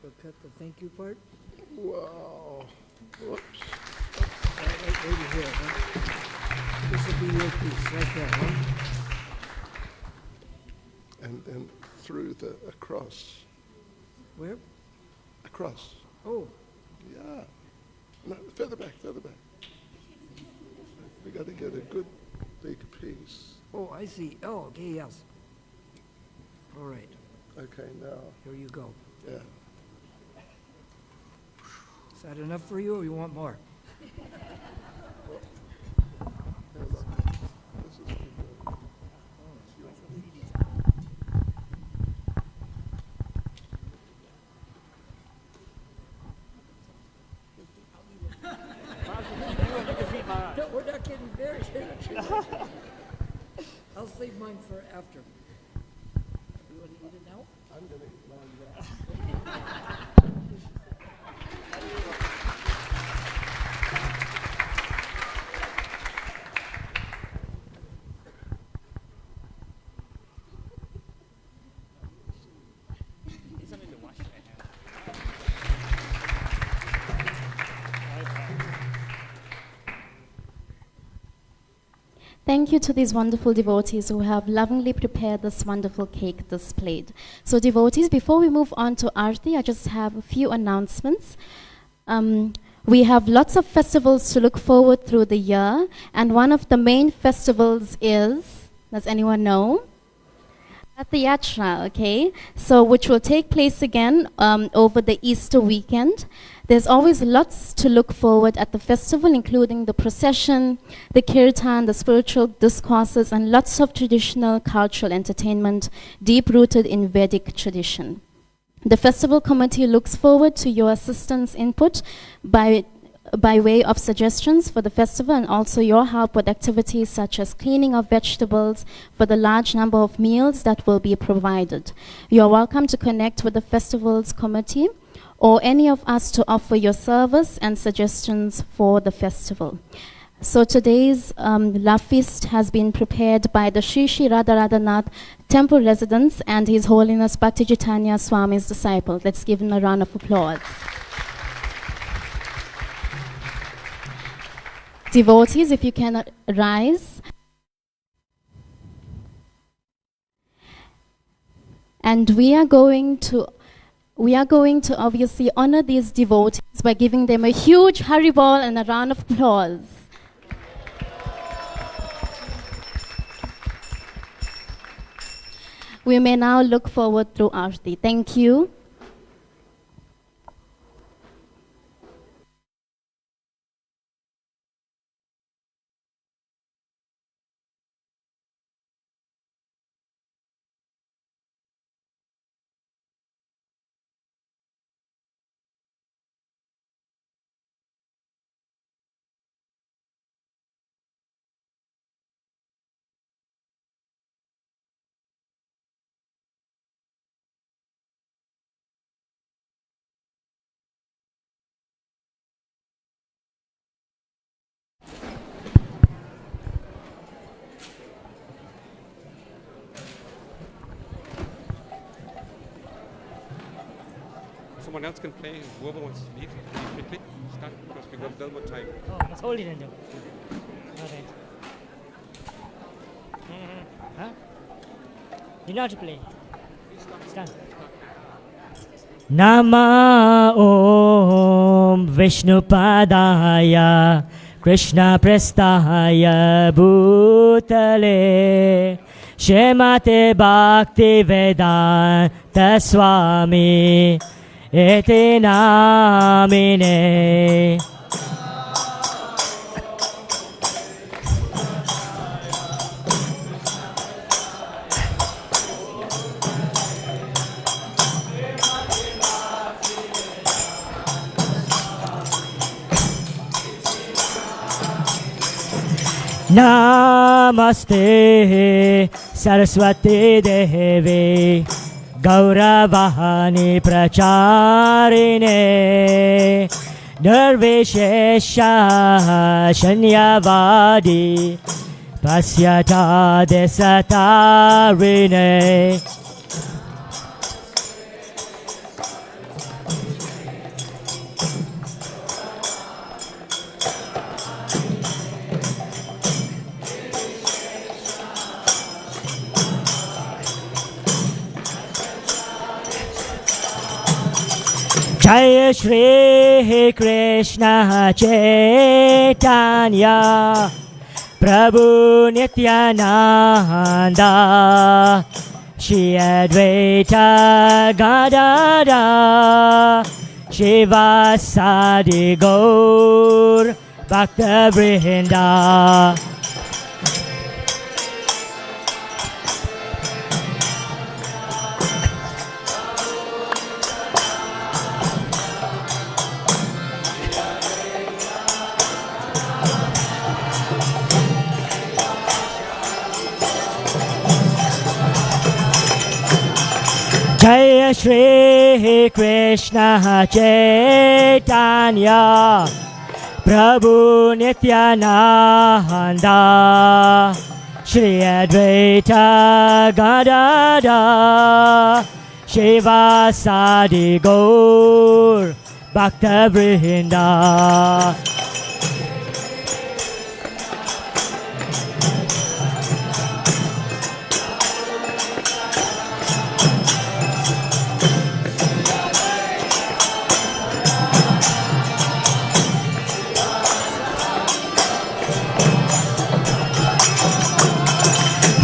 We'll cut the thank you part. Wow. Whoops. Right here, huh? This will be your piece, right there, huh? And then through the, across. Where? Across. Oh, Yeah. No, further back, further back. We got to get a good big piece. oh, I see. Oh, okay, yes. All right, Okay, now, here you go. yeah. Is that enough for you, or you want more? Hold on. This is too good. No, we're not getting embarrassed. I'll save mine for after. You want to eat it now? I'm going to eat mine now. Thank you to these wonderful devotees who have lovingly prepared this wonderful cake displayed. So devotees, before we move on to Aarti, I just have a few announcements. We have lots of festivals to look forward through the year, and one of the main festivals is, does anyone know? At the Yatra, okay? So which will take place again over the Easter weekend. There's always lots to look forward at the festival, including the procession, the kirtan, the spiritual discourses, and lots of traditional cultural entertainment deep-rooted in Vedic tradition. The festival committee looks forward to your assistance input by way of suggestions for the festival, and also your help with activities such as cleaning of vegetables for the large number of meals that will be provided. You are welcome to connect with the festival's committee or any of us to offer your service and suggestions for the festival. So today's love feast has been prepared by the Sri Sri Radharadhanath temple residents and His Holiness Bhakti Chaitanya Swami's disciples. Let's give him a round of applause. Devotees, if you can rise. And we are going to obviously honor these devotees by giving them a huge haribol and a round of applause. We may now look forward through Aarti. Thank you. Someone else can play. Whoever wants to lead, quickly start because we've got a little more time. Oh, let's hold it and do. All right. Huh? You know how to play. Start. Nama Om Vishnu Padaya Krishna Prestaya Bhutale Shemate Bhakti Vedanta Swami iti namine. Namaste Saraswati Devi Gauravahani Pracharine Nirvishesha Shanyavadi Pasyata Desatarine. Jaya Shri Krishna Chaitanya Prabhu Nityananda Shri Advaita Gadada Shivasadi Gaur Bhakta Vrinda. Jaya Shri Krishna Chaitanya Prabhu Nityananda Shri Advaita Gadada Shivasadi Gaur Bhakta Vrinda.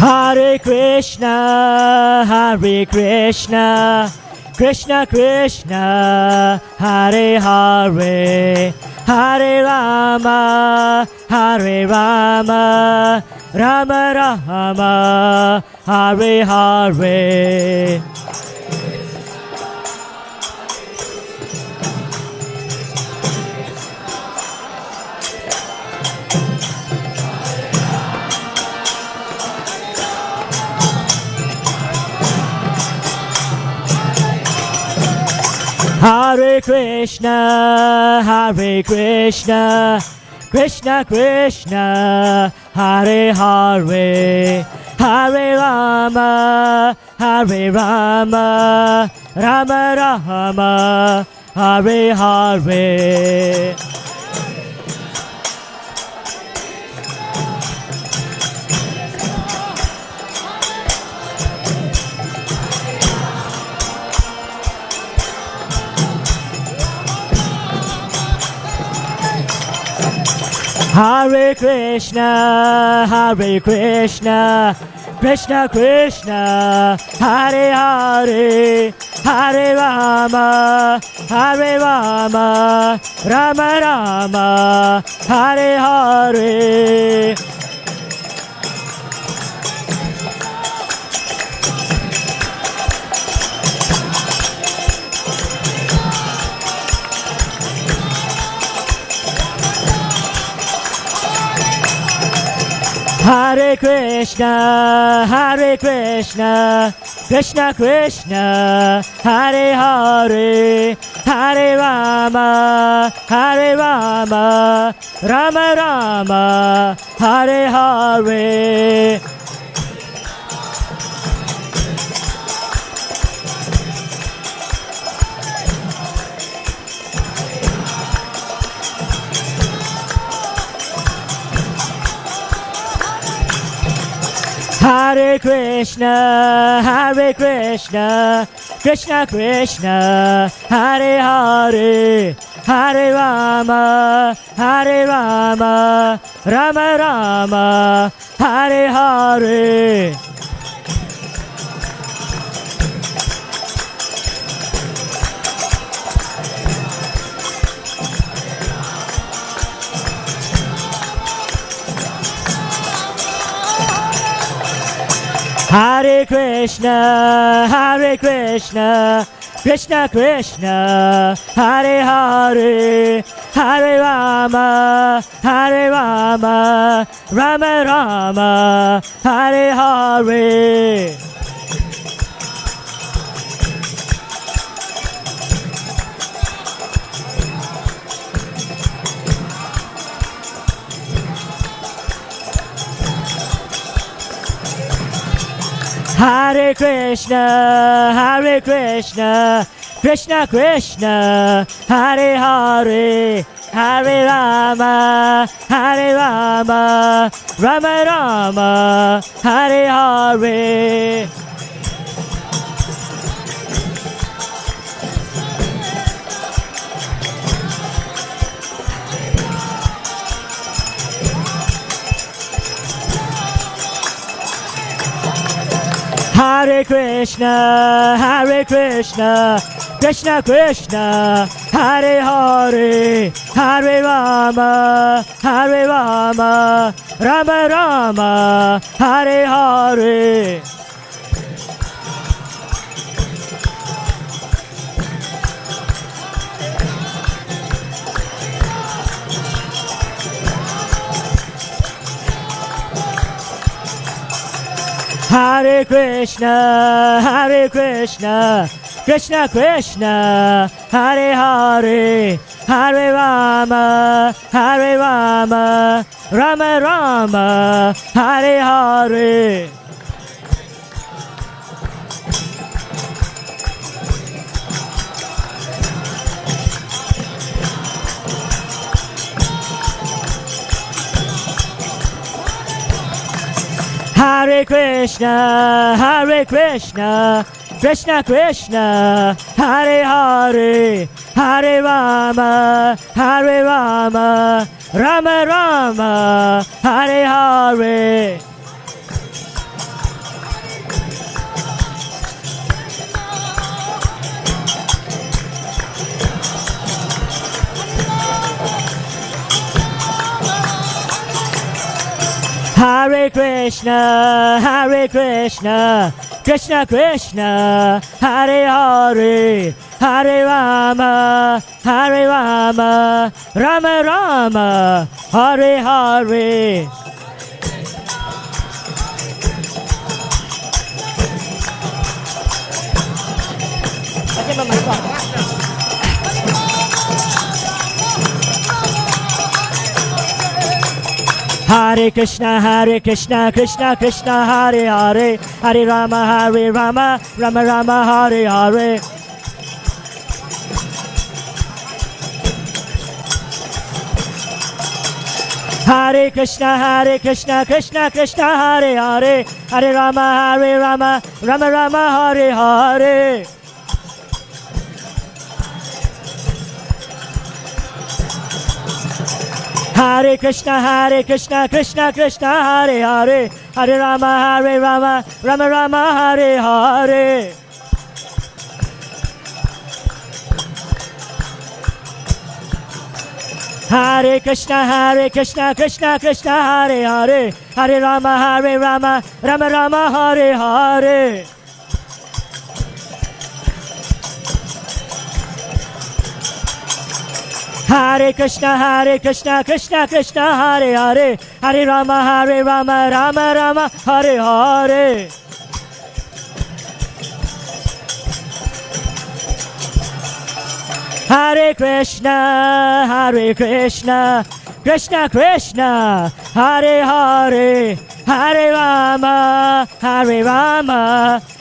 Hare Krishna, Hare Krishna, Krishna Krishna, Hare Hare, Hare Rama, Hare Rama, Rama Rama, Hare Hare. Hare Krishna, Hare Krishna, Krishna Krishna, Hare Hare, Hare Rama, Hare Rama, Rama Rama, Hare Hare. Hare Krishna, Hare Krishna, Krishna Krishna, Hare Hare, Hare Rama, Hare Rama, Rama Rama, Hare Hare. Hare Krishna, Hare Krishna, Krishna Krishna, Hare Hare, Hare Rama, Hare Rama, Rama Rama, Hare Hare. Hare Krishna, Hare Krishna, Krishna Krishna, Hare Hare, Hare Rama, Hare Rama, Rama Rama, Hare Hare. Hare Krishna, Krishna Krishna, Hare Hare, Hare Rama, Rama Rama, Hare Hare. Hare Krishna, Krishna Krishna, Hare Hare, Hare Rama, Rama Rama, Hare Hare. Hare Krishna, Krishna Krishna, Hare Hare, Hare Rama, Rama Rama, Hare Hare. Hare Krishna, Krishna Krishna, Hare Hare, Hare Rama, Rama Rama, Hare Hare. Hare Krishna, Krishna Krishna, Hare Hare, Hare Rama, Rama Rama, Hare Hare. Hare Krishna, Krishna Krishna, Hare Hare, Hare Rama, Rama Rama, Hare Hare. Hare Krishna, Krishna Krishna, Hare Hare, Hare Rama, Rama Rama, Hare Hare. Hare Krishna, Krishna Krishna, Hare Hare, Hare Rama, Rama Rama, Hare Hare. Hare Krishna, Krishna Krishna, Hare Hare, Hare Rama, Rama Rama, Hare Hare. Hare Krishna, Krishna Krishna, Hare Hare, Hare Rama, Rama Rama, Hare Hare. Hare Krishna, Krishna Krishna, Hare Hare, Hare Rama, Rama Rama, Hare Hare. Hare Krishna, Krishna Krishna, Hare Hare, Hare Rama,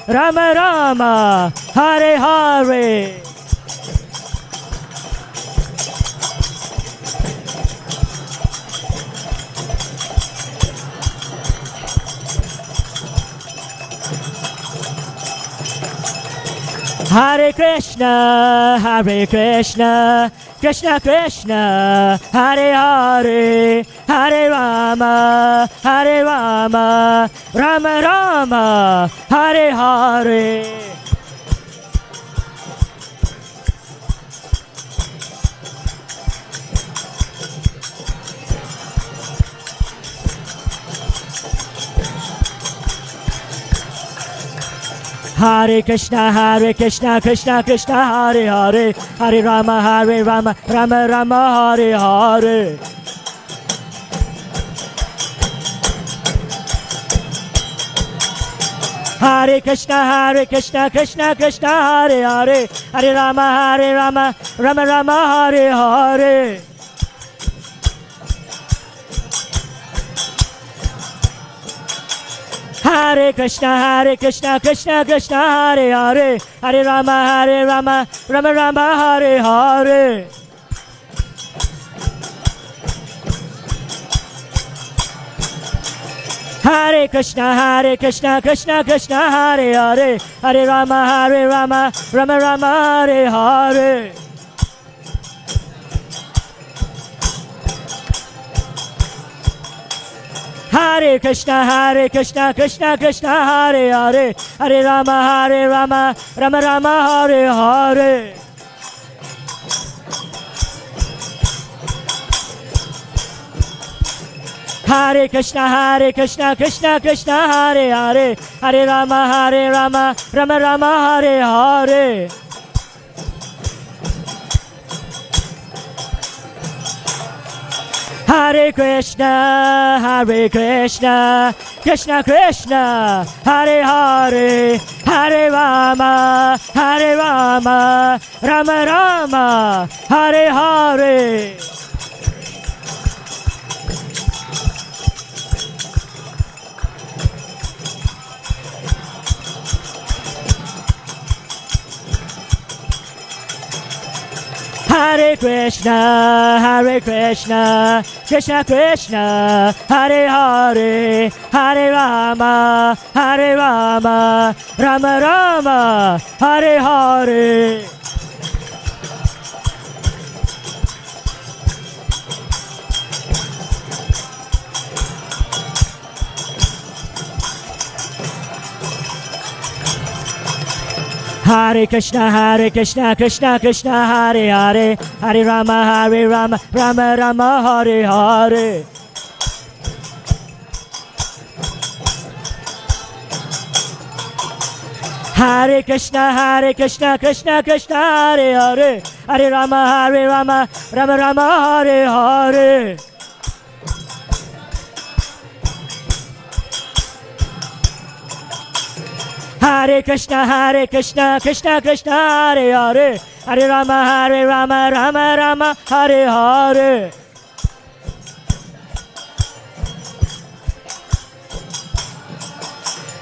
Rama Rama, Hare Hare. Hare Krishna, Krishna Krishna, Hare Hare, Hare Rama, Rama Rama, Hare Hare. Hare Krishna, Krishna Krishna, Hare Hare, Hare Rama, Rama Rama, Hare Hare. Hare Krishna, Krishna Krishna, Hare Hare, Hare Rama, Rama Rama, Hare Hare. Hare Krishna, Krishna Krishna, Hare Hare, Hare Rama, Rama Rama, Hare Hare. Hare Krishna, Krishna Hare Hare, Hare Rama, Rama Rama, Hare Hare. Hare Krishna, Krishna Hare Hare, Hare Rama, Rama Rama, Hare Hare. Hare Krishna, Krishna Hare Hare, Hare Rama, Rama Rama, Hare Hare. Hare Krishna, Krishna Krishna, Hare Hare, Hare Rama, Rama Rama, Hare Hare. Hare Krishna, Krishna Krishna, Hare Hare, Hare Rama, Rama Rama, Hare Hare. Hare Krishna, Krishna Krishna, Hare Hare, Hare Rama, Rama Rama, Hare Hare. Hare Krishna, Krishna Hare Hare, Hare Rama, Rama Rama, Hare Hare. Hare Krishna, Krishna Hare Hare, Hare Rama, Rama Rama, Hare Hare.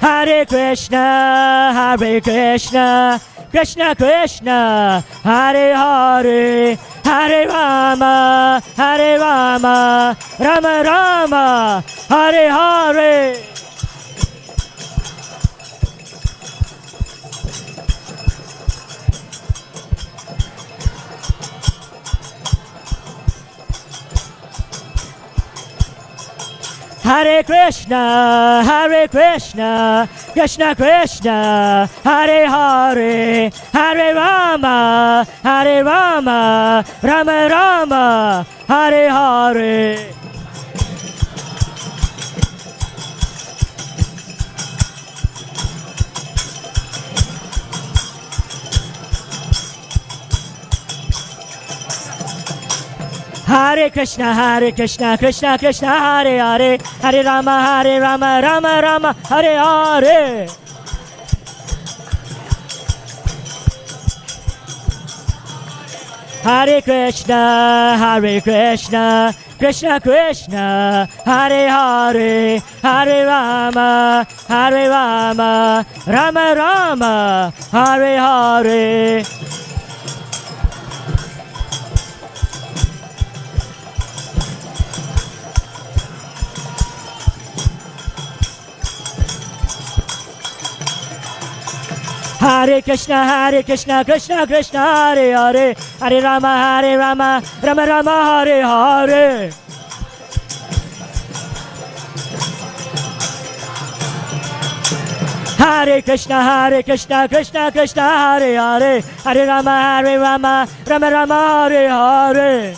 Hare Krishna, Krishna Krishna, Hare Hare, Hare Rama, Rama Rama, Hare Hare. Hare Krishna, Krishna Krishna, Hare Hare, Hare Rama, Rama Rama, Hare Hare. Hare Krishna, Krishna Krishna, Hare Hare, Hare Rama, Rama Rama, Hare Hare. Hare Krishna, Krishna Krishna, Hare Hare, Hare Rama, Rama Rama, Hare Hare. Hare Krishna, Krishna Krishna, Hare Hare, Hare Rama, Rama Rama, Hare Hare. Hare Krishna, Krishna Krishna, Hare Hare, Hare Rama, Rama Rama, Hare Hare.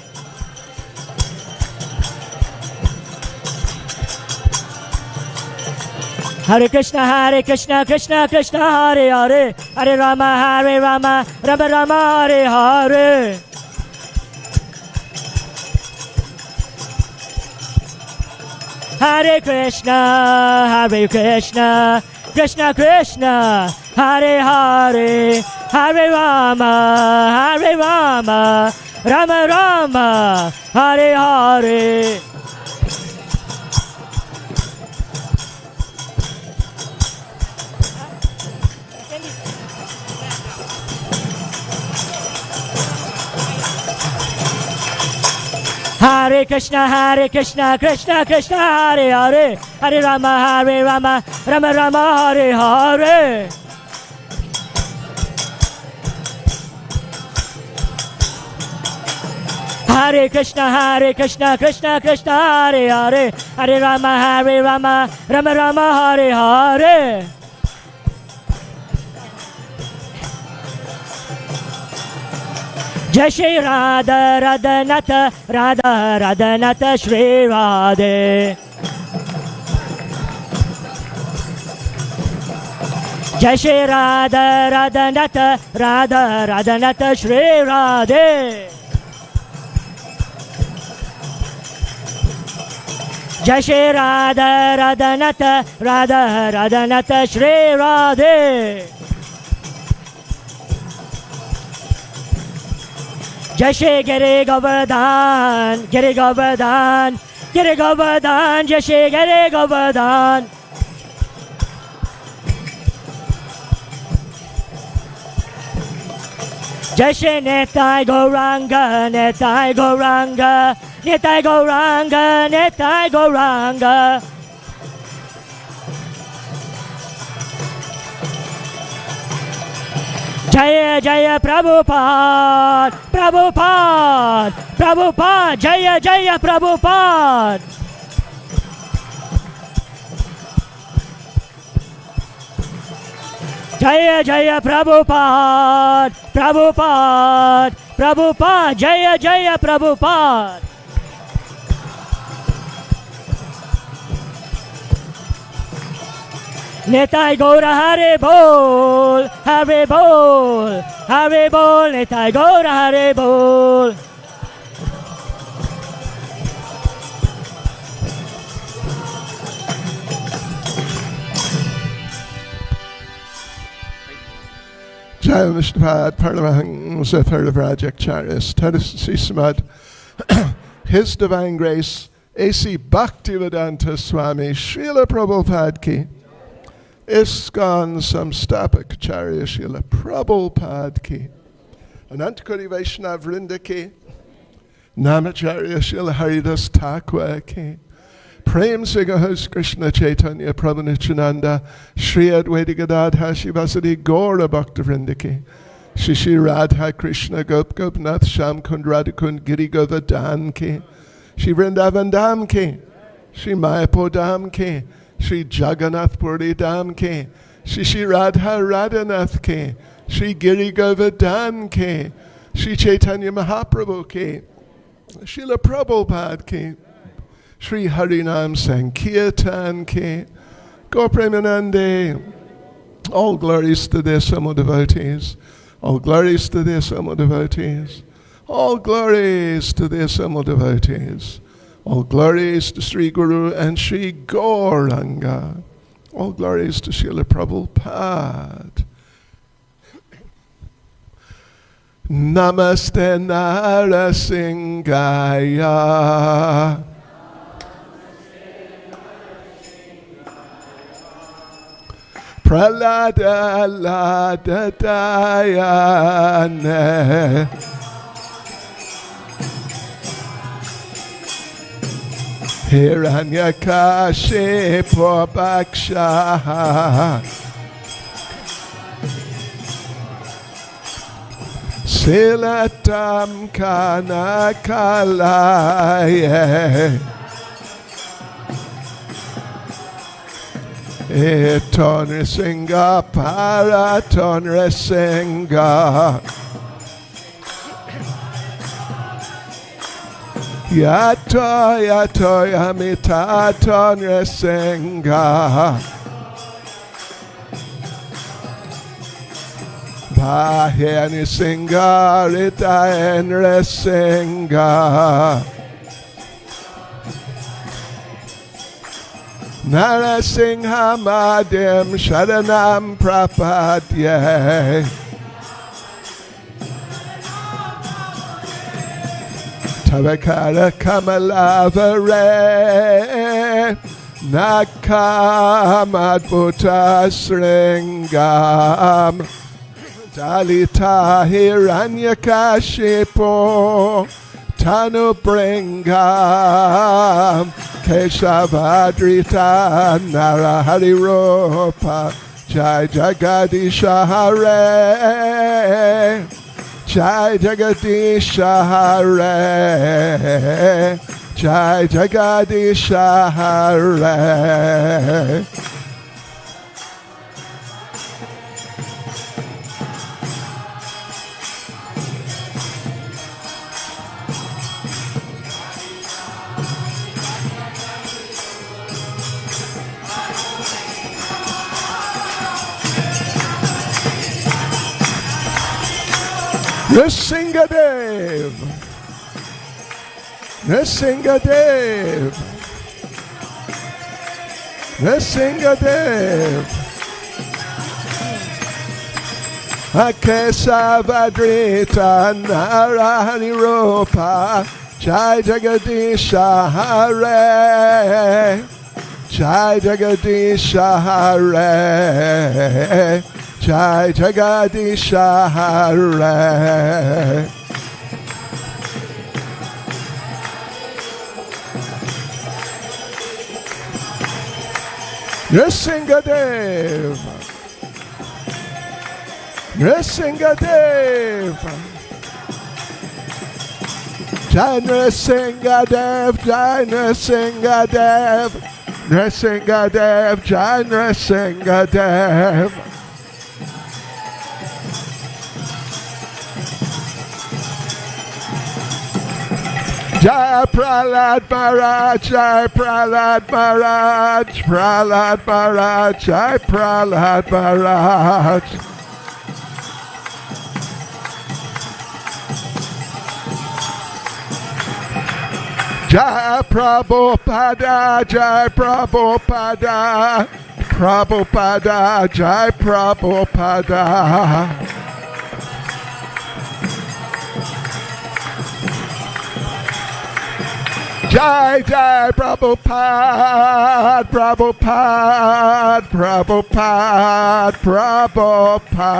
Hare Krishna, Krishna Krishna, Hare Hare, Hare Rama, Rama Rama, Hare Hare. Hare Krishna, Krishna Krishna, Hare Hare, Hare Rama, Rama Rama, Hare Hare. Hare Krishna, Krishna Krishna, Hare Hare, Hare Rama, Rama Rama, Hare Hare. Hare Krishna, Krishna Krishna, Hare Hare, Hare Rama, Rama Rama, Hare Hare. Jai Shri Radha Radhanatha, Radha Radhanatha, Shri Radhe. Jai Shri Radha Radhanatha, Radha Radhanatha, Shri Radhe. Jai Shri Radha Radhanatha, Radha Radhanatha, Shri Radhe. Jai Shri Giri Govardhan, Giri Govardhan, Giri Govardhan, Jai Shri Giri Govardhan. Jai Shri Nitai Gauranga, Nitai Gauranga, Nitai Gauranga, Nitai Gauranga. Jaya Jaya Prabhupada, Prabhupada, Prabhupada, Jaya Jaya Prabhupada. Jaya Jaya Prabhupada, Prabhupada, Prabhupada, Jaya Jaya Prabhupada. Nitai Gaura Hare Bol, Hare Bol, Hare Bol, Nitai Gaura Hare Bol. Jai Vishnupad Paramahang Satharavrajak Charis Tadasisamad His Divine Grace A.C. Bhaktivedanta Swami Srila Prabhupada Ki ISKCON Samstapak Acharya Srila Prabhupada Ki Anantakoti Vaishnav Vrinda Ki Namacharya Srila Haridas Thakur Ki Prem Sigahas Krishna Chaitanya Prabhu Nityananda Shri Advaita Gadadha Shivasadi Gaura Bhakta Vrinda Ki Shishi Radha Krishna Gop Gopnath Sham Kund Radhakund Giri Govardhan Ki Shri Vrindavan Dham Ki Shri Mayapur Dham Ki Shri Jagannath Puri Dham Ki Shri Radha Radhanath Ki Shri Giri Govardhan Ki Shri Chaitanya Mahaprabhu Ki Srila Prabhupada Ki Shri Harinam Sankirtan Ki Gaur Premanande. All glories to their Samo devotees. All glories to their Samo devotees. All glories to their Samo devotees. All glories to Sri Guru and Sri Gauranga. All glories to Srila Prabhupada. Namaste Narasingaya. Pralada Lada Dayane Hiranyakashipu Bhaksha Silatam Kanakalaye Eton Risinga Paraton Risinga Yato Yato Yamitaton Risinga Paheni Singa Rita Enre Singa Narasingha Madhyam Sharanam Prapadye Tavakara Kamalavare Nakamadbhuta Sringam Dalita Hiranyakashipo Tanu Bringam Keshavadrita Narahari Ropa Jai Jagadisha Hare Jai Jagadisha Hare Jai Jagadisha Hare Nrsingadev, Nrsingadev, Nrsingadev, Akesavadrita Narahani Ropa, Jai Jagadisha Hare, Jai Jagadisha Hare, Jai Jagadisha Hare. Nrsingadev, Nrsingadev, Jai Nrsingadev, Jai Nrsingadev, Nrsingadev, Jai Nrsingadev. Jai Prahlad Maharaj, Jai Prahlad Maharaj, Prahlad Maharaj, Jai Prahlad Maharaj. Jai Prabhupada, Jai Prabhupada, Prabhupada, Jai Prabhupada. Jai Jai Prabhupada, Prabhupada, Prabhupada, Prabhupada.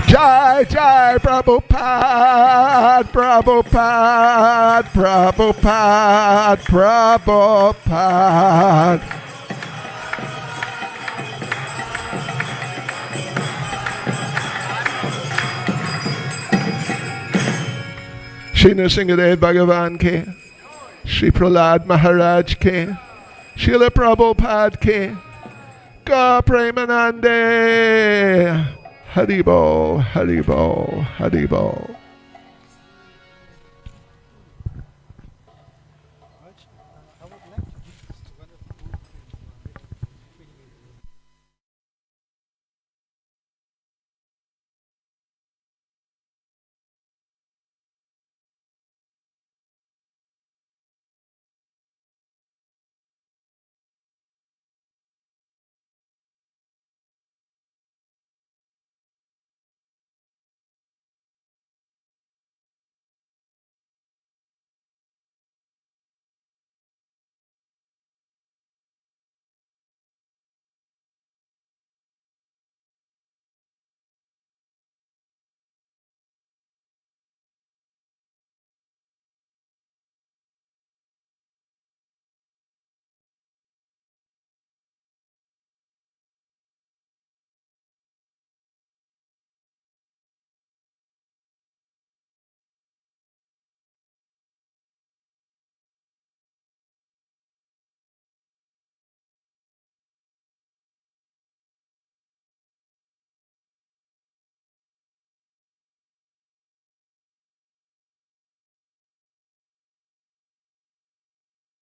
Jai Jai Prabhupada, Prabhupada, Prabhupada, Prabhupada. Shri Nrsingadev Bhagavan ke, Shri Prahlad Maharaj ke, Srila Prabhupada ke, Ga Premanande, Haribol, Haribol, Haribol.